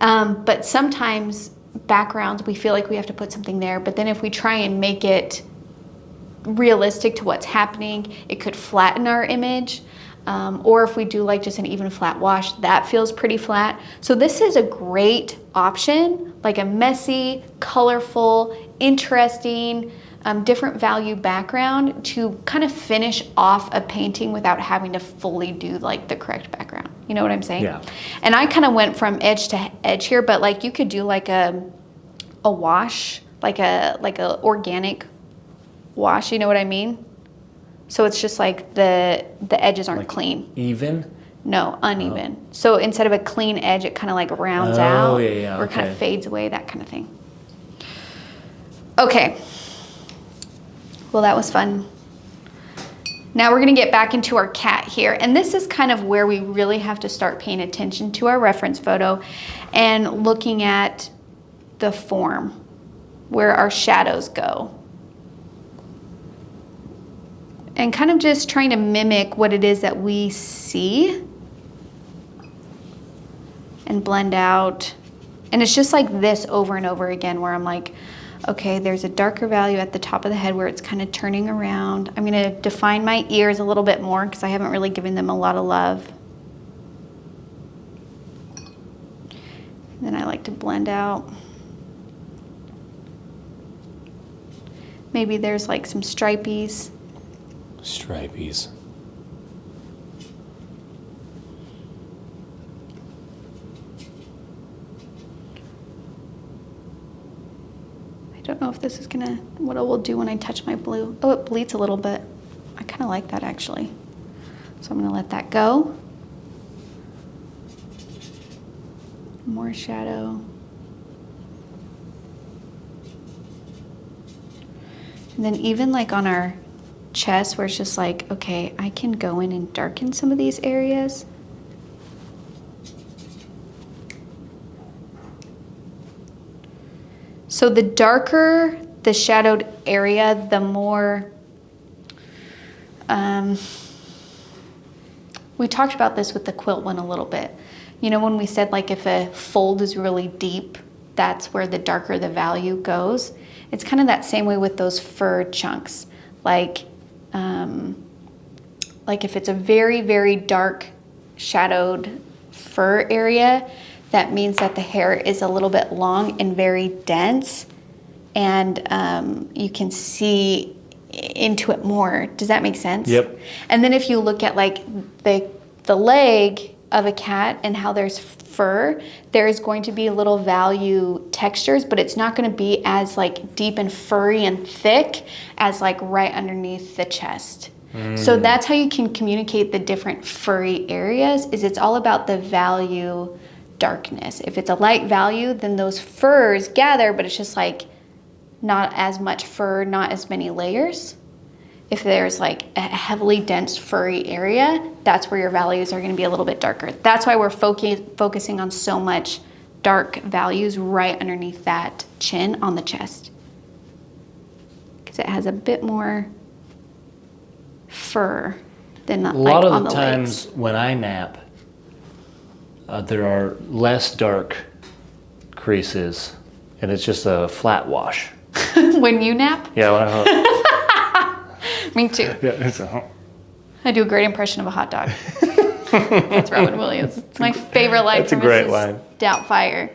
But sometimes backgrounds, we feel like we have to put something there. But then if we try and make it realistic to what's happening, it could flatten our image. Or if we do like just an even flat wash, that feels pretty flat. So this is a great option, like a messy, colorful, interesting, different value background to kind of finish off a painting without having to fully do like the correct background. You know what I'm saying? Yeah. And I kind of went from edge to edge here, but like you could do like a wash, like a organic wash, you know what I mean? So it's just like the edges aren't like clean. Even? No, uneven. Oh. So instead of a clean edge, it kind of like rounds out or kind of fades away, that kind of thing. Okay. Well, that was fun. Now we're gonna get back into our cat here. And this is kind of where we really have to start paying attention to our reference photo and looking at the form, where our shadows go. And kind of just trying to mimic what it is that we see and blend out. And it's just like this over and over again where I'm like, okay, there's a darker value at the top of the head where it's kind of turning around. I'm gonna define my ears a little bit more because I haven't really given them a lot of love. And then I like to blend out. Maybe there's like some stripies. Stripies. I don't know if this is gonna, what it will do when I touch my blue. Oh, it bleeds a little bit. I kind of like that actually. So I'm gonna let that go. More shadow. And then even like on our chest where it's just like, okay, I can go in and darken some of these areas. So the darker the shadowed area, the more, we talked about this with the quilt one a little bit. You know, when we said like if a fold is really deep, that's where the darker the value goes. It's kind of that same way with those fur chunks. Like if it's a very, very dark shadowed fur area, that means that the hair is a little bit long and very dense, and you can see into it more. Does that make sense? Yep. And then if you look at like the leg of a cat and how there's fur, there's going to be little value textures, but it's not going to be as like deep and furry and thick as like right underneath the chest. So that's how you can communicate the different furry areas, is it's all about the value darkness. If it's a light value, then those furs gather, but it's just like not as much fur, not as many layers. If there's like a heavily dense furry area, that's where your values are going to be a little bit darker. That's why we're focusing on so much dark values right underneath that chin on the chest, because it has a bit more fur than a like lot on of the the times legs. when I nap, there are less dark creases, and it's just a flat wash. When you nap? Yeah, when I Me too. yeah, it's a I do a great impression of a hot dog. That's Robin Williams. It's my favorite line That's a from great Mrs. line. Doubtfire.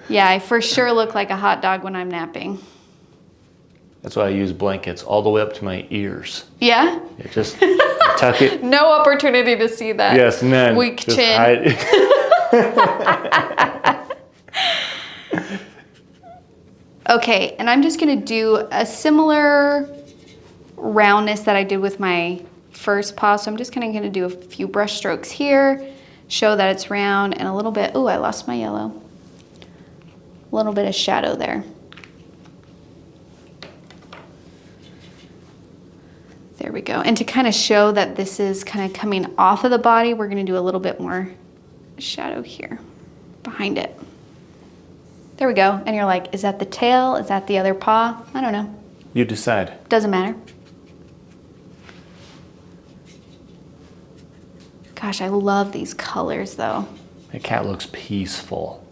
Yeah, I for sure look like a hot dog when I'm napping. That's why I use blankets all the way up to my ears. Yeah? Just tuck it. No opportunity to see that. Yes, none. Weak Just chin. hide. Okay, and I'm just gonna do a similar roundness that I did with my first paw. So I'm just kinda gonna do a few brush strokes here, show that it's round, and a little bit, oh, I lost my yellow. A little bit of shadow there. There we go. And to kind of show that this is kind of coming off of the body, we're gonna do a little bit more shadow here behind it. There we go. And you're like, is that the tail? Is that the other paw? I don't know. You decide. Doesn't matter. Gosh, I love these colors though. The cat looks peaceful.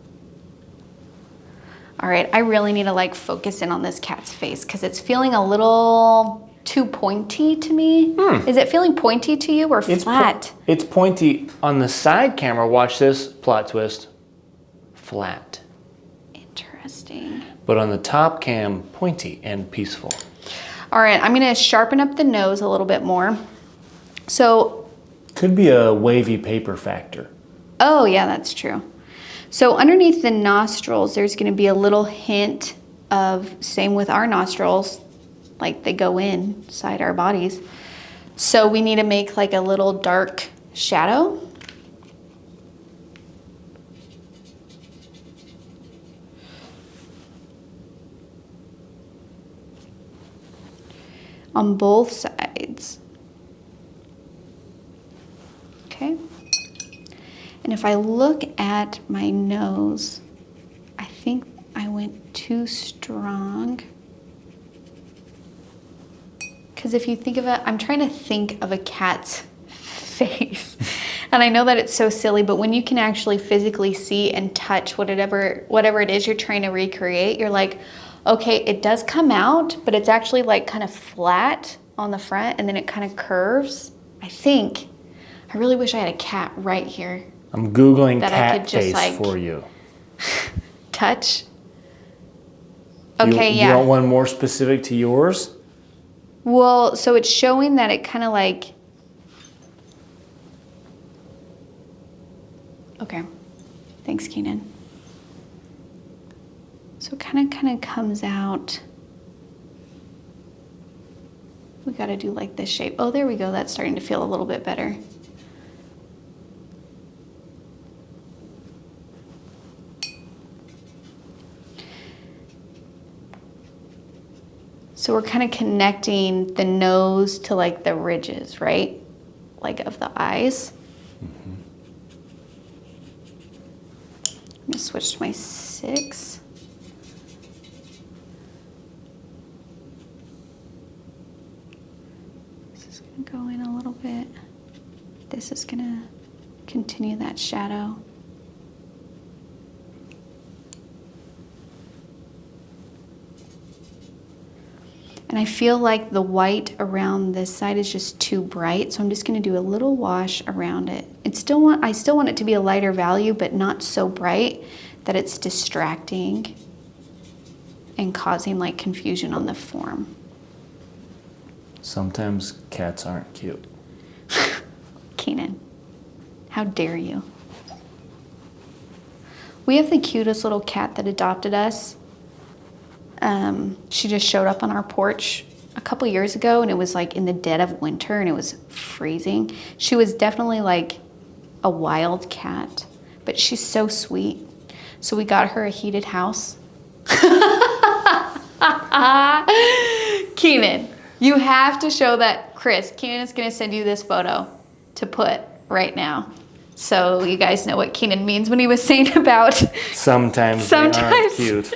All right, I really need to like focus in on this cat's face because it's feeling a little too pointy to me. Is it feeling pointy to you or flat? It's pointy on the side camera. Watch this plot twist. Flat. Interesting. But on the top cam, pointy and peaceful. All right, I'm gonna sharpen up the nose a little bit more. So. Could be a wavy paper factor. Oh yeah, that's true. So underneath the nostrils, there's gonna be a little hint of, same with our nostrils, like they go inside our bodies. So we need to make like a little dark shadow. On both sides. Okay. And if I look at my nose, I think I went too strong. Because if you think of it, I'm trying to think of a cat's face. And I know that it's so silly, but when you can actually physically see and touch whatever it is you're trying to recreate, you're like, okay, it does come out, but it's actually like kind of flat on the front and then it kind of curves. I think. I really wish I had a cat right here. I'm Googling that cat I could just, face like, for you. Touch. Okay, You want one more specific to yours? Well, so it's showing that it kind of like, okay, thanks Keenan. So it kind of comes out. We got to do like this shape. Oh, there we go. That's starting to feel a little bit better. So we're kind of connecting the nose to like the ridges, right? Like of the eyes. Mm-hmm. I'm gonna switch to my 6. This is gonna go in a little bit. This is gonna continue that shadow. And I feel like the white around this side is just too bright, so I'm just gonna do a little wash around it. I still want it to be a lighter value, but not so bright that it's distracting and causing like confusion on the form. Sometimes cats aren't cute. Keenan, how dare you? We have the cutest little cat that adopted us. She just showed up on our porch a couple years ago, and it was like in the dead of winter and it was freezing. She was definitely like a wild cat, but she's so sweet. So we got her a heated house. Keenan, you have to show that. Chris, Keenan is gonna send you this photo to put right now. So you guys know what Keenan means when he was saying about Sometimes. They aren't cute.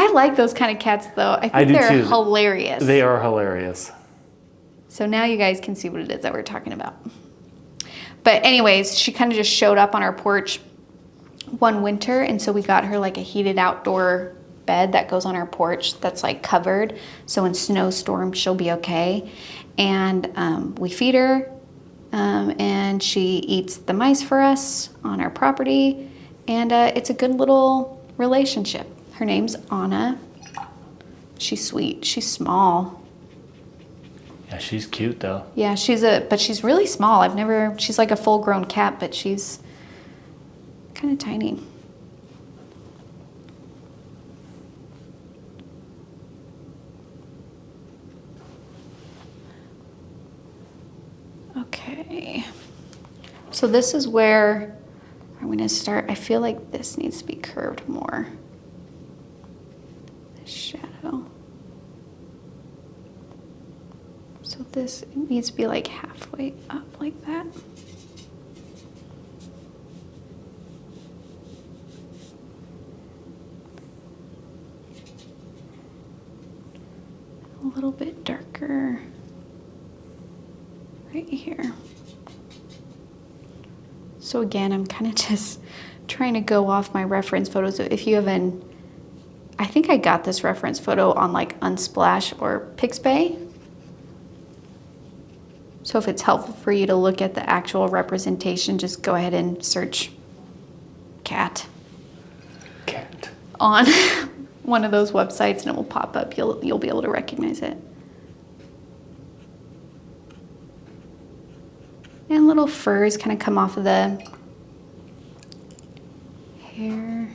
I like those kind of cats though. I think they're hilarious. They are hilarious. So now you guys can see what it is that we're talking about. But anyways, she kind of just showed up on our porch one winter, and so we got her like a heated outdoor bed that goes on our porch that's like covered, so in snowstorms she'll be okay. And we feed her, and she eats the mice for us on our property, and it's a good little relationship. Her name's Anna. She's sweet. She's small. Yeah, she's cute though. Yeah, but she's really small. She's like a full-grown cat, but she's kind of tiny. Okay. So this is where I'm going to start. I feel like this needs to be curved more. This shadow. So this needs to be like halfway up like that. A little bit darker right here. So again, I'm kind of just trying to go off my reference photos. If you haven't, I think I got this reference photo on like Unsplash or Pixabay. So if it's helpful for you to look at the actual representation, just go ahead and search cat on one of those websites and it will pop up. You'll be able to recognize it. And little furs kind of come off of the hair,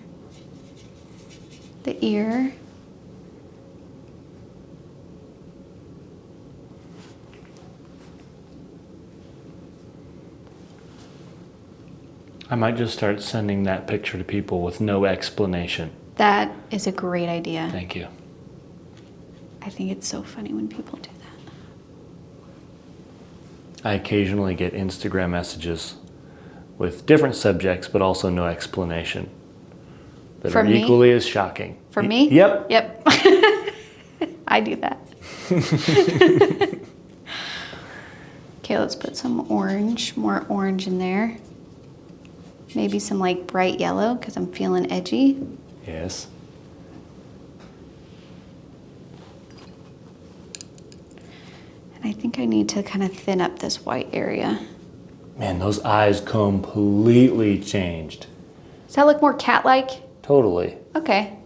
the ear. I might just start sending that picture to people with no explanation. That is a great idea. Thank you. I think it's so funny when people do that. I occasionally get Instagram messages with different subjects, but also no explanation that are equally as shocking. For me? Yep. Yep. I do that. Okay, let's put some orange, more orange in there. Maybe some like bright yellow because I'm feeling edgy. Yes. And I think I need to kind of thin up this white area. Man, those eyes completely changed. Does that look more cat-like? Totally. Okay.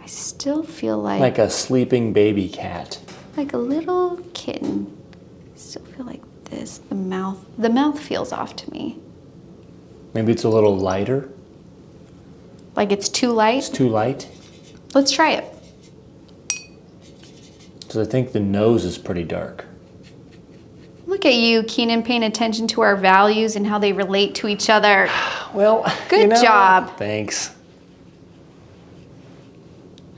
I still feel like a sleeping baby cat. Like a little kitten. I still feel like this. The mouth feels off to me. Maybe it's a little lighter. Like it's too light? It's too light. Let's try it. Because I think the nose is pretty dark. Look at you, Keenan, paying attention to our values and how they relate to each other. Well, good job. Thanks.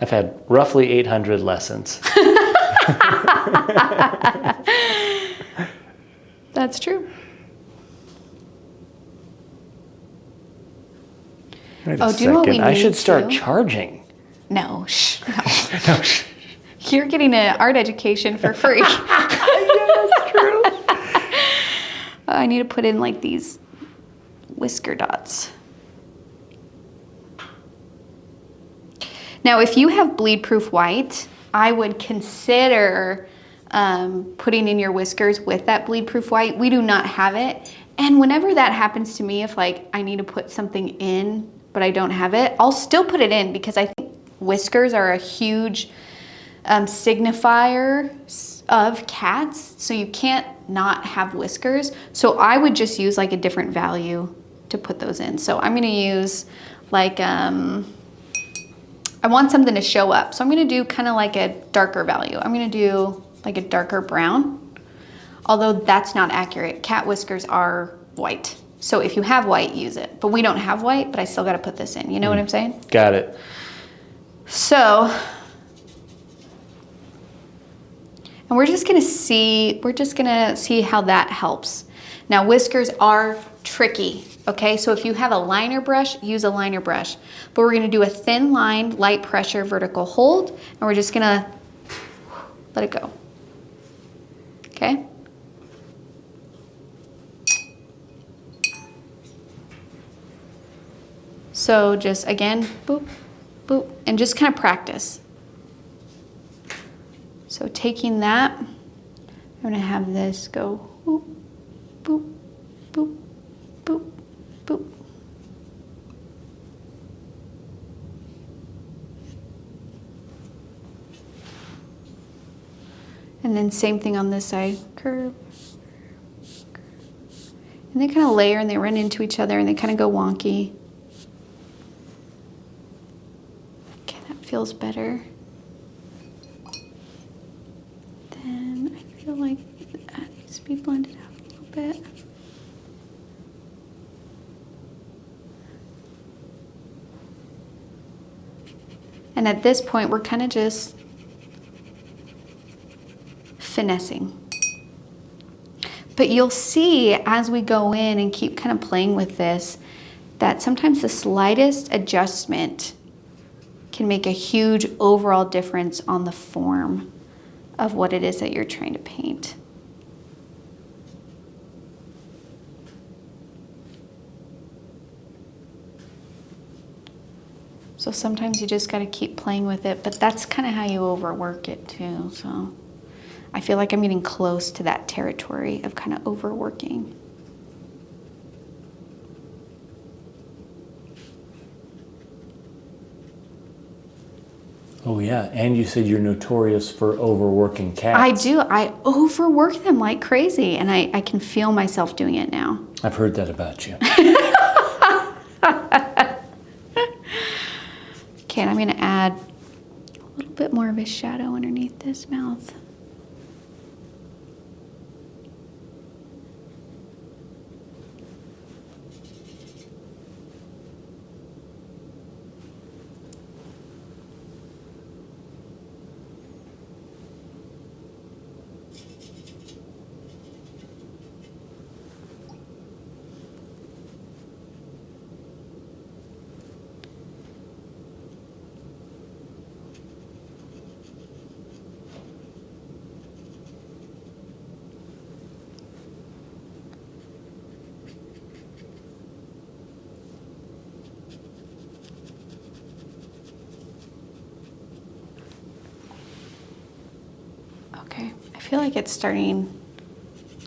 I've had roughly 800 lessons. That's true. Wait a second. I should start charging. No, shh, no. No, shh. You're getting an art education for free. Yeah, that's true. I need to put in like these whisker dots. Now, if you have bleed-proof white, I would consider putting in your whiskers with that bleed-proof white. We do not have it. And whenever that happens to me, if like I need to put something in, but I don't have it, I'll still put it in because I think whiskers are a huge signifier of cats. So you can't not have whiskers. So I would just use like a different value to put those in. So I'm gonna use like, I want something to show up. So I'm gonna do kind of like a darker value. I'm gonna do like a darker brown, although that's not accurate. Cat whiskers are white. So if you have white, use it. But we don't have white, but I still gotta put this in. You know what I'm saying? Got it. So, and we're just gonna see how that helps. Now whiskers are tricky, okay? So if you have a liner brush, use a liner brush. But we're gonna do a thin line, light pressure, vertical hold, and we're just gonna let it go, okay? So just again, boop, boop, and just kind of practice. So taking that, I'm gonna have this go boop, boop, boop, boop, boop. And then same thing on this side. Curve. And they kind of layer and they run into each other and they kind of go wonky. Okay, that feels better. Then I feel like that needs to be blended out a little bit. And at this point, we're kind of just finessing. But you'll see as we go in and keep kind of playing with this, that sometimes the slightest adjustment can make a huge overall difference on the form of what it is that you're trying to paint. So sometimes you just got to keep playing with it, but that's kind of how you overwork it too. So I feel like I'm getting close to that territory of kind of overworking. Oh yeah, and you said you're notorious for overworking cats. I do. I overwork them like crazy, and I can feel myself doing it now. I've heard that about you. Okay, and I'm going to add a little bit more of a shadow underneath this mouth. Okay, I feel like it's starting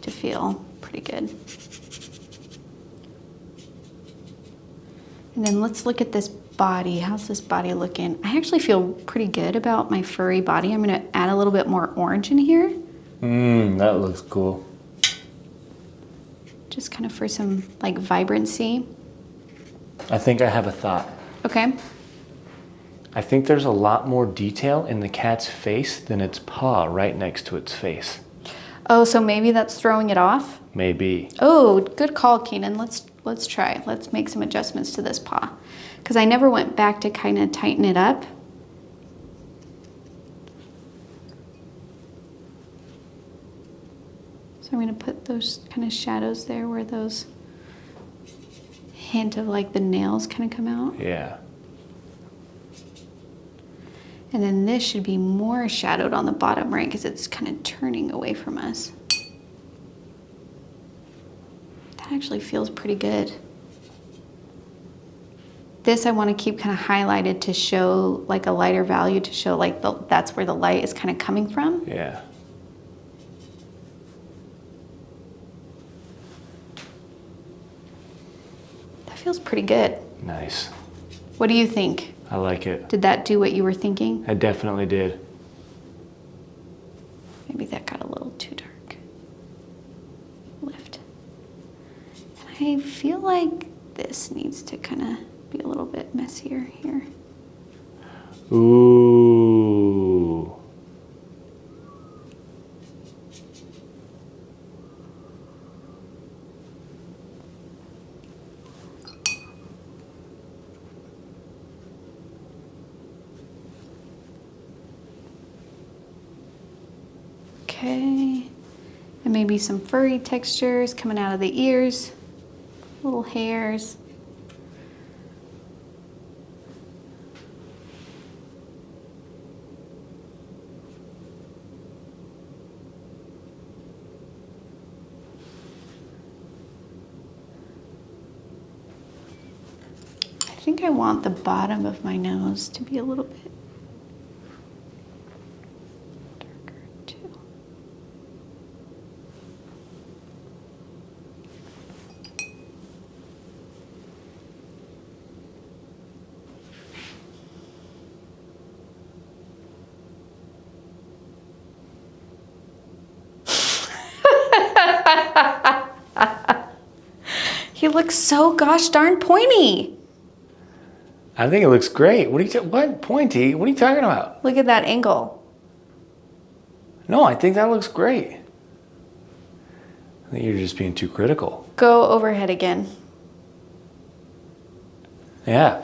to feel pretty good. And then let's look at this body. How's this body looking? I actually feel pretty good about my furry body. I'm gonna add a little bit more orange in here. That looks cool. Just kind of for some like vibrancy. I think I have a thought. Okay. I think there's a lot more detail in the cat's face than its paw right next to its face. Oh, so maybe that's throwing it off? Maybe. Oh, good call, Keenan. Let's try. Let's make some adjustments to this paw. Because I never went back to kind of tighten it up. So I'm going to put those kind of shadows there where those hint of like the nails kind of come out. Yeah. And then this should be more shadowed on the bottom, right? Because it's kind of turning away from us. That actually feels pretty good. This I want to keep kind of highlighted to show like a lighter value, to show like that's where the light is kind of coming from. Yeah. That feels pretty good. Nice. What do you think? I like it. Did that do what you were thinking? I definitely did. Maybe that got a little too dark. Lift. And I feel like this needs to kind of be a little bit messier here. Ooh. Okay, and maybe some furry textures coming out of the ears, little hairs. I think I want the bottom of my nose to be a little bit He looks so gosh darn pointy. I think it looks great. What pointy? What are you talking about? Look at that angle. No, I think that looks great. I think you're just being too critical. Go overhead again. Yeah.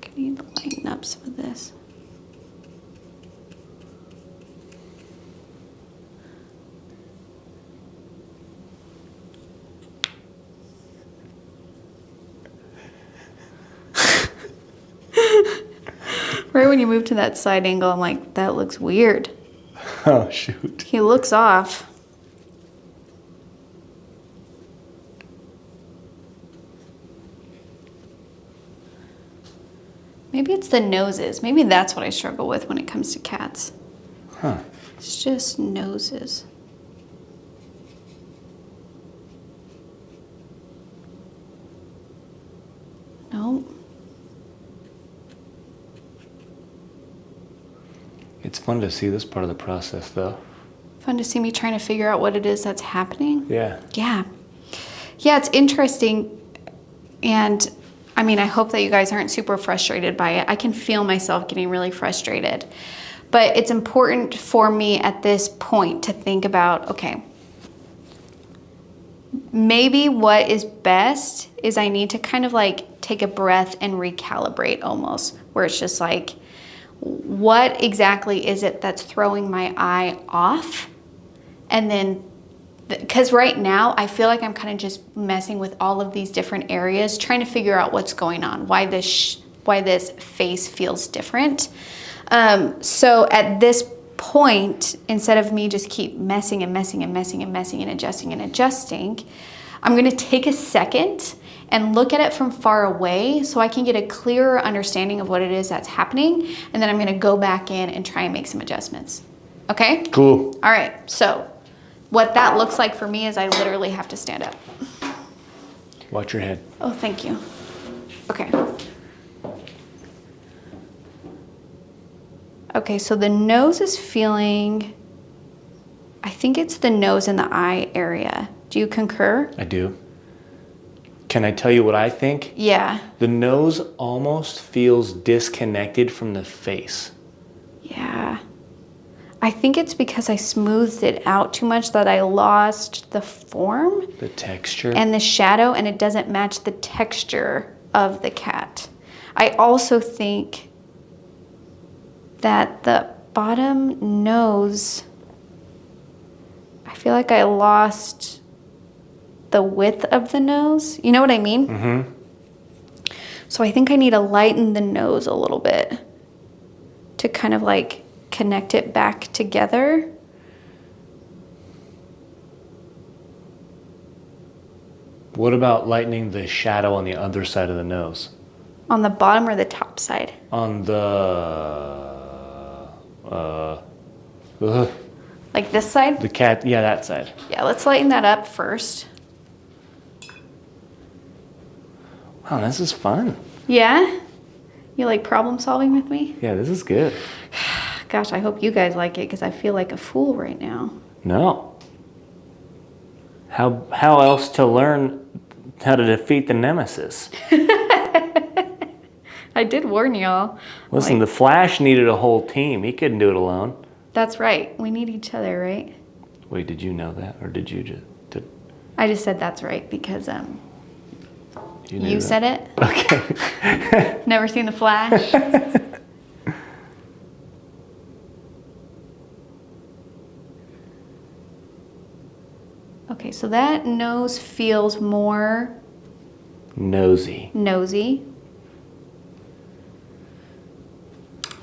I need to lighten up some of this. Right when you move to that side angle, I'm like, that looks weird. Oh, shoot. He looks off. Maybe it's the noses. Maybe that's what I struggle with when it comes to cats. Huh. It's just noses. Nope. It's fun to see this part of the process, though. Fun to see me trying to figure out what it is that's happening. Yeah. Yeah. Yeah, it's interesting. And I mean, I hope that you guys aren't super frustrated by it. I can feel myself getting really frustrated. But it's important for me at this point to think about, okay, maybe what is best is I need to kind of like take a breath and recalibrate almost, where it's just like, what exactly is it that's throwing my eye off? And then, because right now I feel like I'm kind of just messing with all of these different areas, trying to figure out what's going on, why this face feels different. So at this point, instead of me just keep messing and messing and messing and messing and adjusting, I'm gonna take a second and look at it from far away so I can get a clearer understanding of what it is that's happening. And then I'm gonna go back in and try and make some adjustments. Okay? Cool. All right, so what that looks like for me is I literally have to stand up. Watch your head. Oh, thank you. Okay. Okay, so the nose is feeling, I think it's the nose and the eye area. Do you concur? I do. Can I tell you what I think? Yeah. The nose almost feels disconnected from the face. Yeah. I think it's because I smoothed it out too much that I lost the form. The texture. And the shadow, and it doesn't match the texture of the cat. I also think that the bottom nose, I feel like I lost the width of the nose. You know what I mean? Mm-hmm. So I think I need to lighten the nose a little bit to kind of like connect it back together. What about lightening the shadow on the other side of the nose? On the bottom or the top side? On the... Like this side? the cat, yeah, that side. Yeah, let's lighten that up first. Wow, this is fun. Yeah? You like problem solving with me? Yeah, this is good. Gosh, I hope you guys like it because I feel like a fool right now. No. How else to learn how to defeat the nemesis? I did warn y'all. Listen, the Flash needed a whole team. He couldn't do it alone. That's right. We need each other, right? Wait, did you know that? Or did you just... I just said that's right because knew you that? said it. Okay. Never seen The Flash? Okay, so that nose feels more Nosy. nosy.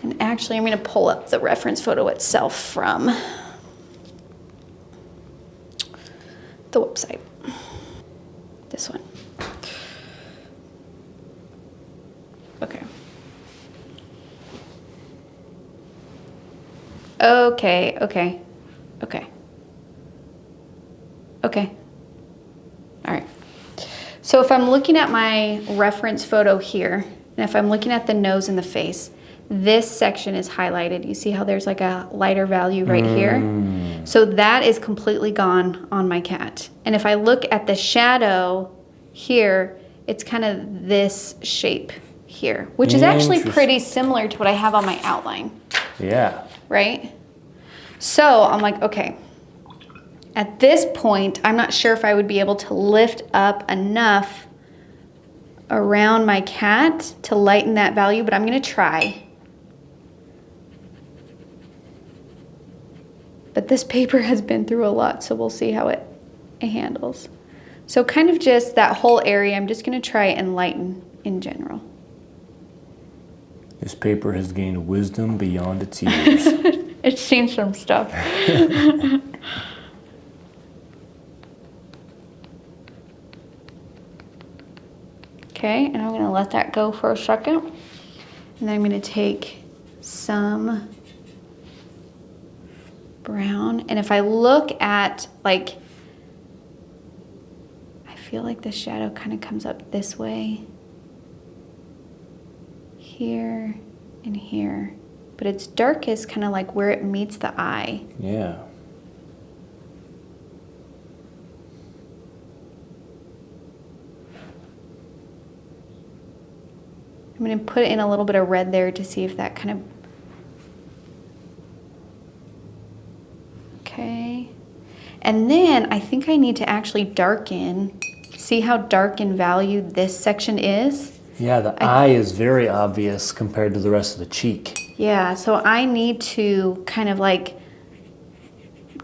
And actually, I'm going to pull up the reference photo itself from the website. This one. Okay. Okay, okay, okay. Okay. All right. So if I'm looking at my reference photo here, and if I'm looking at the nose and the face, this section is highlighted. You see how there's like a lighter value right here? So that is completely gone on my cat. And if I look at the shadow here, it's kind of this shape here, which is actually pretty similar to what I have on my outline. Yeah. Right? So I'm like, okay, at this point, I'm not sure if I would be able to lift up enough around my cat to lighten that value, but I'm gonna try. But this paper has been through a lot, so we'll see how it handles. So kind of just that whole area, I'm just gonna try and lighten in general. This paper has gained wisdom beyond its years. It's seen some stuff. Okay, and I'm gonna let that go for a second. And then I'm gonna take some brown. And if I look at, like, I feel like the shadow kind of comes up this way. Here and here. But it's darkest kind of like where it meets the eye. Yeah. I'm going to put in a little bit of red there to see if that kind of... Okay. And then I think I need to actually darken. See how dark in value this section is? Yeah, the eye is very obvious compared to the rest of the cheek. Yeah, so I need to kind of like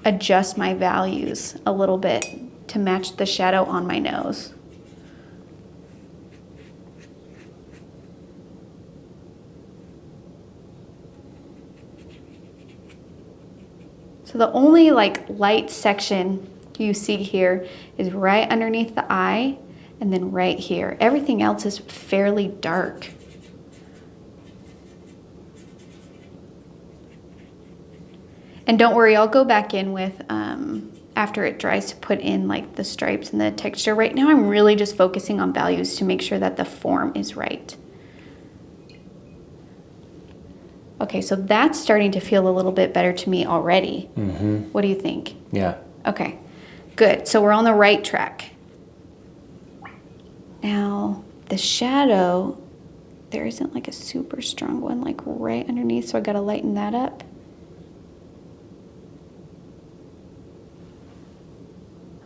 adjust my values a little bit to match the shadow on my nose. So the only like light section you see here is right underneath the eye and then right here. Everything else is fairly dark. And don't worry, I'll go back in with, after it dries, to put in like the stripes and the texture. Right now I'm really just focusing on values to make sure that the form is right. Okay, so that's starting to feel a little bit better to me already. Mm-hmm. What do you think? Yeah. Okay, good. So we're on the right track. Now, the shadow, there isn't like a super strong one like right underneath, so I gotta lighten that up.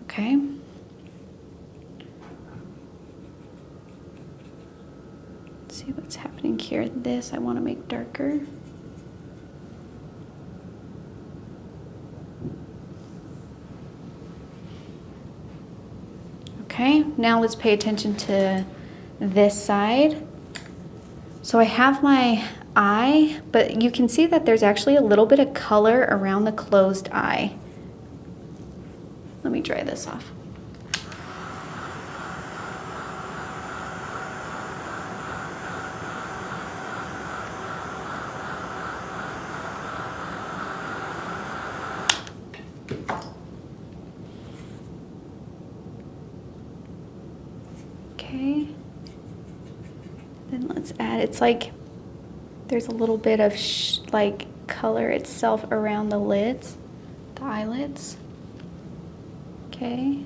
Okay. Let's see what's happening here. This I want to make darker. Okay, now let's pay attention to this side. So I have my eye, but you can see that there's actually a little bit of color around the closed eye. Let me dry this off. Okay, then let's add, it's like there's a little bit of like color itself around the lids, the eyelids. Okay, I'm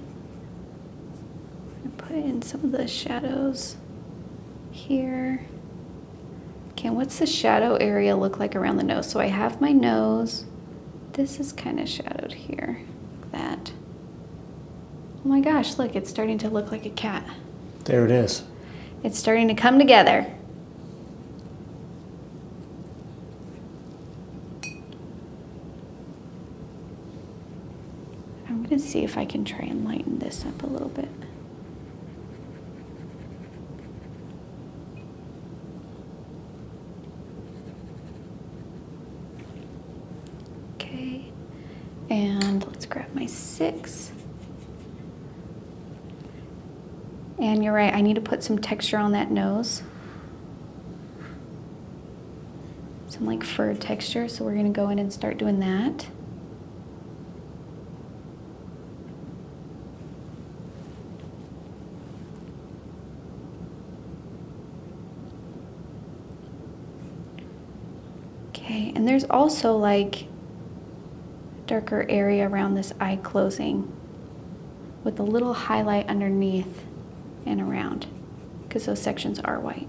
gonna put in some of the shadows here. Okay, what's the shadow area look like around the nose? So I have my nose, this is kind of shadowed here, like that. Oh my gosh, look, it's starting to look like a cat. There it is. It's starting to come together. I'm gonna see if I can try and lighten this up a little bit. Okay, and let's grab my 6. And you're right, I need to put some texture on that nose. Some like fur texture, so we're gonna go in and start doing that. Okay, and there's also like darker area around this eye closing with a little highlight underneath and around because those sections are white.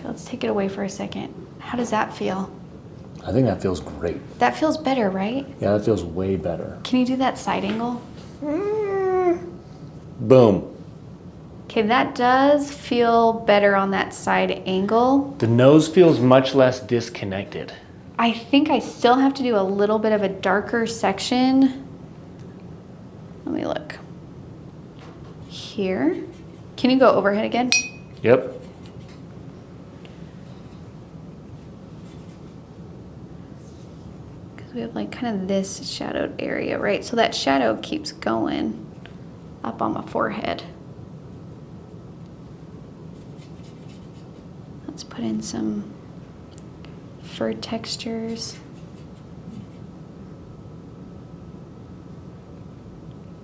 Let's take it away for a second. How does that feel? I think that feels great. That feels better, right? Yeah, that feels way better. Can you do that side angle? Boom. Okay, that does feel better on that side angle. The nose feels much less disconnected. I think I still have to do a little bit of a darker section. Let me look. Here. Can you go overhead again? Yep. We have like kind of this shadowed area, right? So that shadow keeps going up on my forehead. Let's put in some fur textures.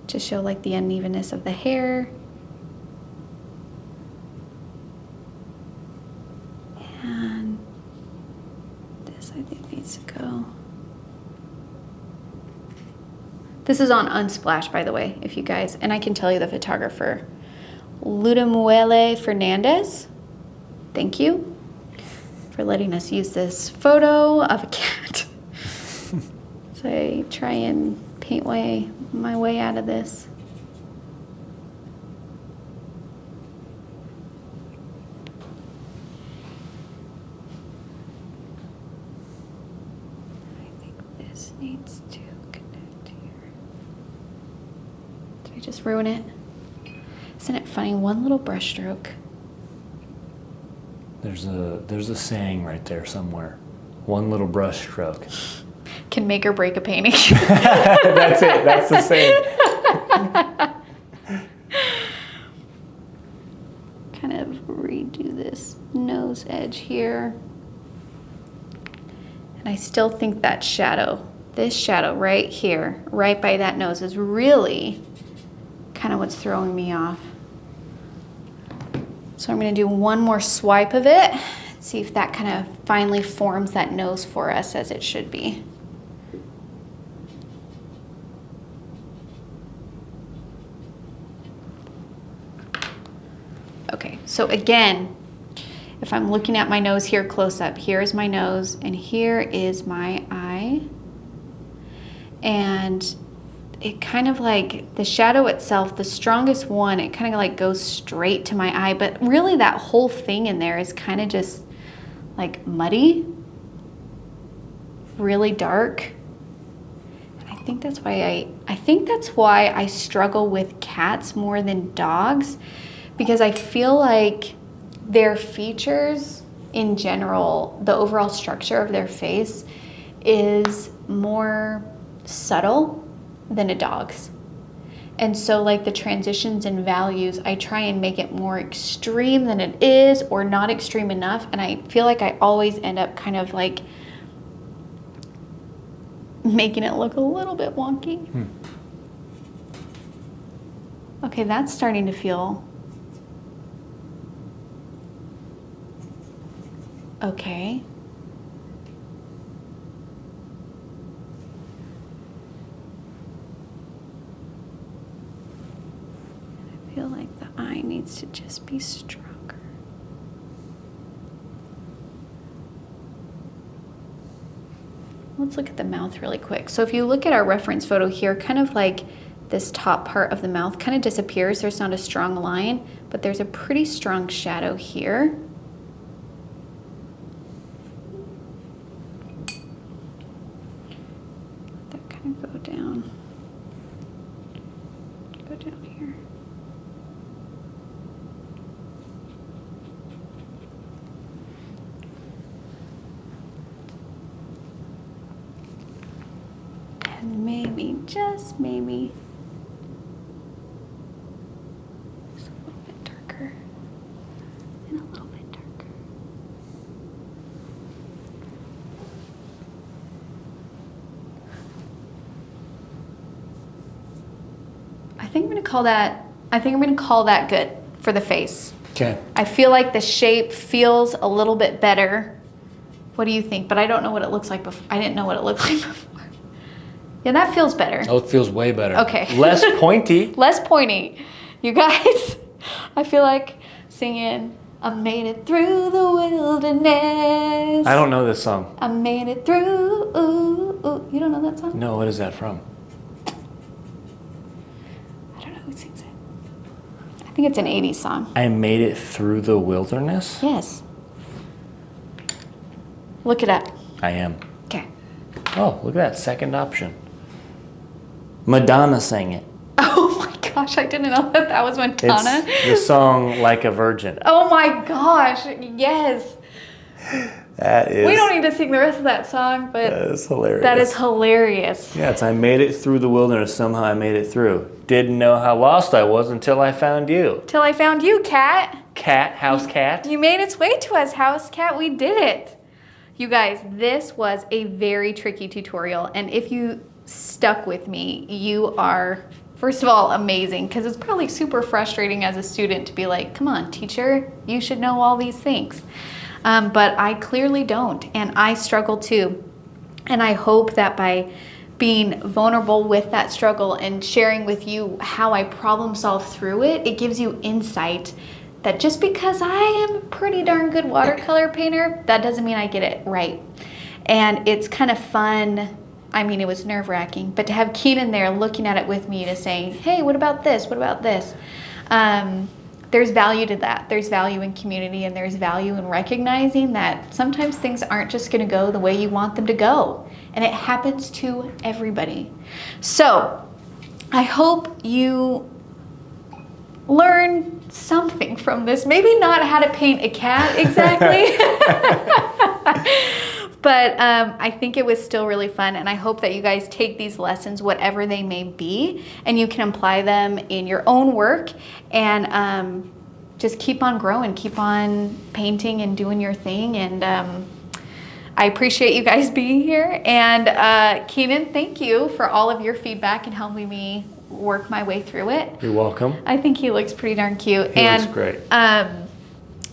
To show like the unevenness of the hair. And this I think needs to go. This is on Unsplash, by the way, if you guys, and I can tell you the photographer, Ludamuele Fernandez. Thank you for letting us use this photo of a cat. So I try and paint my way out of this. I think this needs to connect here. Did I just ruin it? Isn't it funny? One little brush stroke. There's a saying right there somewhere. One little brush stroke. Can make or break a painting. That's it. That's the saying. Kind of redo this nose edge here. And I still think that shadow, this shadow right here, right by that nose is really kind of what's throwing me off. So I'm going to do one more swipe of it, see if that kind of finally forms that nose for us as it should be. Okay, so again, if I'm looking at my nose here close up, here's my nose and here is my eye. And it kind of like, the shadow itself, the strongest one, it kind of like goes straight to my eye, but really that whole thing in there is kind of just like muddy, really dark. And I think that's why I struggle with cats more than dogs, because I feel like their features in general, the overall structure of their face is more subtle than a dog's. And so like the transitions and values, I try and make it more extreme than it is or not extreme enough. And I feel like I always end up kind of like making it look a little bit wonky. Okay, that's starting to feel okay. I feel like the eye needs to just be stronger. Let's look at the mouth really quick. So if you look at our reference photo here, kind of like this top part of the mouth kind of disappears. There's not a strong line, but there's a pretty strong shadow here. That kind of go down. Go down here. And maybe, just maybe, just a little bit darker. And a little bit darker. I think I'm gonna call that good for the face. Okay. I feel like the shape feels a little bit better. What do you think? But I don't know what it looks like before. I didn't know what it looked like before. Yeah, that feels better. Oh, it feels way better. Okay. Less pointy. Less pointy. You guys, I feel like singing, I made it through the wilderness. I don't know this song. I made it through. Ooh, ooh. You don't know that song? No, what is that from? I don't know who sings it. I think it's an 80s song. I made it through the wilderness? Yes. Look it up. I am. Okay. Oh, look at that second option. Madonna sang it. Oh my gosh, I didn't know that was Madonna. It's the song Like a Virgin. Oh my gosh, yes. That is. We don't need to sing the rest of that song, but That is hilarious. that is hilarious. Yeah, it's I made it through the wilderness. Somehow I made it through. Didn't know how lost I was until I found you. Till I found you, cat. Cat, house cat. You made its way to us, house cat. We did it. You guys, this was a very tricky tutorial, and if you stuck with me, you are, first of all, amazing, because it's probably super frustrating as a student to be like, come on, teacher, you should know all these things. But I clearly don't, and I struggle too. And I hope that by being vulnerable with that struggle and sharing with you how I problem solve through it, it gives you insight that just because I am a pretty darn good watercolor painter, that doesn't mean I get it right. And it's kind of fun. I mean, it was nerve-wracking, but to have Keenan there looking at it with me to say, hey, what about this? What about this? There's value to that. There's value in community, and there's value in recognizing that sometimes things aren't just gonna go the way you want them to go. And it happens to everybody. So I hope you learn something from this. Maybe not how to paint a cat exactly. But I think it was still really fun, and I hope that you guys take these lessons, whatever they may be, and you can apply them in your own work, and just keep on growing, keep on painting and doing your thing. And I appreciate you guys being here. And Keenan, thank you for all of your feedback and helping me work my way through it. You're welcome. I think he looks pretty darn cute. He looks great.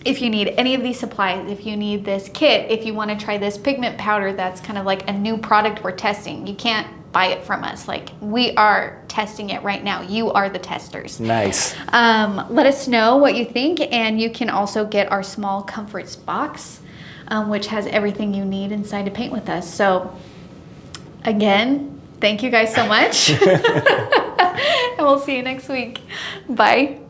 If you need any of these supplies, if you need this kit, if you want to try this pigment powder, that's kind of like a new product we're testing. You can't buy it from us. Like, we are testing it right now. You are the testers. Nice. Let us know what you think, and you can also get our small comforts box, which has everything you need inside to paint with us. So again, thank you guys so much. And we'll see you next week. Bye.